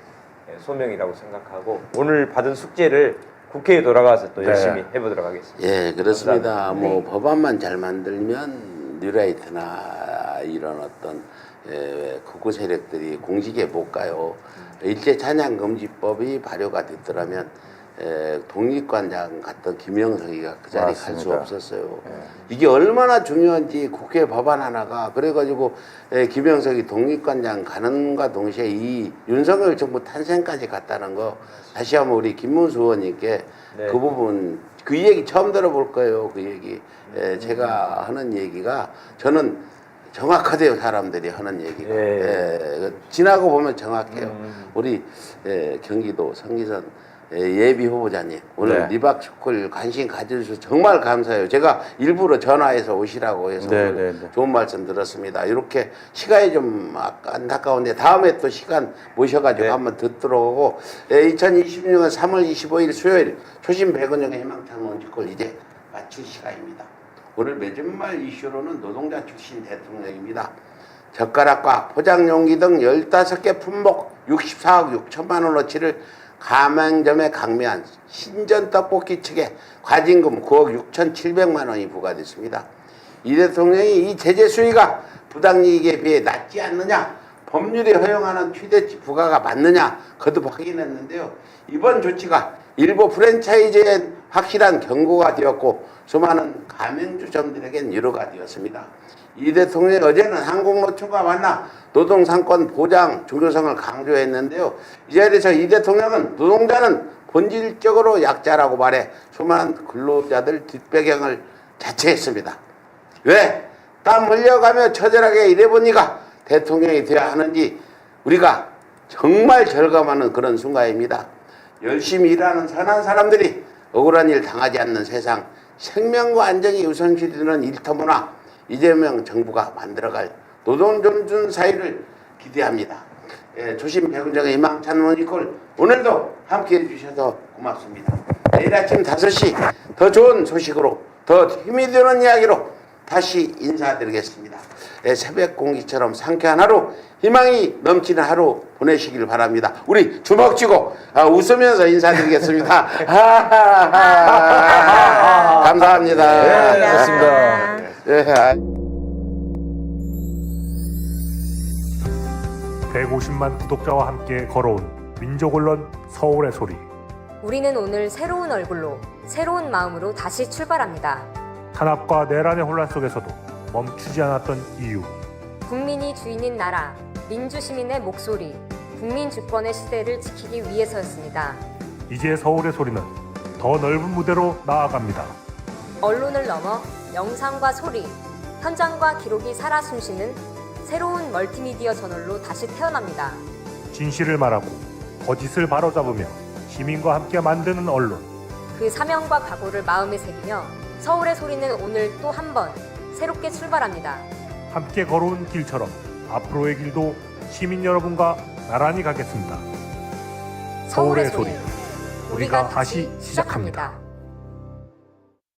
소명이라고 생각하고, 오늘 받은 숙제를 국회에 돌아가서 또 열심히 해보도록 하겠습니다. 예, 그렇습니다. 감사합니다. 뭐 법안만 잘 만들면 뉴라이트나 이런 어떤 극우 세력들이 공직에 못 가요. 일제 찬양 금지법이 발효가 됐더라면 독립관장 같은 김영석이가 그 자리에 갈 수 맞습니다. 없었어요. 이게 얼마나 중요한지 국회 법안 하나가 그래가지고 김영석이 독립관장 가는가 동시에 이 윤석열 정부 탄생까지 갔다는 거 다시 한번 우리 김문수 의원님께 네. 그 부분 그 얘기 처음 들어볼 거예요. 그 얘기 제가 하는 얘기가 저는 정확하대요. 사람들이 하는 얘기가. 지나고 보면 정확해요. 우리 경기도 성기선 예비 후보자님 오늘 네. 리박스쿨 관심 가져주셔서 정말 감사해요. 제가 일부러 전화해서 오시라고 해서 오늘 좋은 말씀 들었습니다. 이렇게 시간이 좀 안타까운데 다음에 또 시간 모셔가지고 한번 듣도록 하고 2026년 3월 25일 수요일 초심 백은영의 희망찬 원칙을 이제 마칠 시간입니다. 오늘 매주말 이슈로는 노동자 출신 대통령입니다. 젓가락과 포장용기 등 15개 품목 64억 6천만 원어치를 가맹점에 강매한 신전떡볶이 측에 과징금 9억 6,700만 원이 부과됐습니다. 이 대통령이 이 제재 수위가 부당이익에 비해 낮지 않느냐, 법률이 허용하는 최대치 부과가 맞느냐 거듭 확인했는데요. 이번 조치가 일부 프랜차이즈에 확실한 경고가 되었고 수많은 가맹주점들에겐 위로가 되었습니다. 이 대통령이 어제는 한국노총과 만나 노동상권 보장 중요성을 강조했는데요. 이 자리에서 이 대통령은 노동자는 본질적으로 약자라고 말해 수많은 근로자들 뒷배경을 자처했습니다. 왜? 땀 흘려가며 처절하게 일해보니까 대통령이 되어야 하는지 우리가 정말 절감하는 그런 순간입니다. 열심히 일하는 선한 사람들이 억울한 일 당하지 않는 세상, 생명과 안전이 우선시 되는 일터문화, 이재명 정부가 만들어갈 노동 존중 사회를 기대합니다. 조심 백은정의 희망찬 모니콜 오늘도 함께해 주셔서 고맙습니다. 내일 아침 5시 더 좋은 소식으로 더 힘이 되는 이야기로 다시 인사드리겠습니다. 새벽 공기처럼 상쾌한 하루, 희망이 넘치는 하루 보내시길 바랍니다. 우리 주먹 쥐고 웃으면서 인사드리겠습니다. 감사합니다. 네, 좋습니다. 네. 150만 구독자와 함께 걸어온 민족언론 서울의 소리. 우리는 오늘 새로운 얼굴로, 새로운 마음으로 다시 출발합니다. 탄압과 내란의 혼란 속에서도 멈추지 않았던 이유. 국민이 주인인 나라, 민주시민의 목소리, 국민 주권의 시대를 지키기 위해서였습니다. 이제 서울의 소리는 더 넓은 무대로 나아갑니다. 언론을 넘어 영상과 소리, 현장과 기록이 살아 숨쉬는 새로운 멀티미디어 저널로 다시 태어납니다. 진실을 말하고 거짓을 바로잡으며 시민과 함께 만드는 언론. 그 사명과 각오를 마음에 새기며 서울의 소리는 오늘 또 한 번 새롭게 출발합니다. 함께 걸어온 길처럼 앞으로의 길도 시민 여러분과 나란히 가겠습니다. 서울의 소리. 우리가 다시 시작합니다.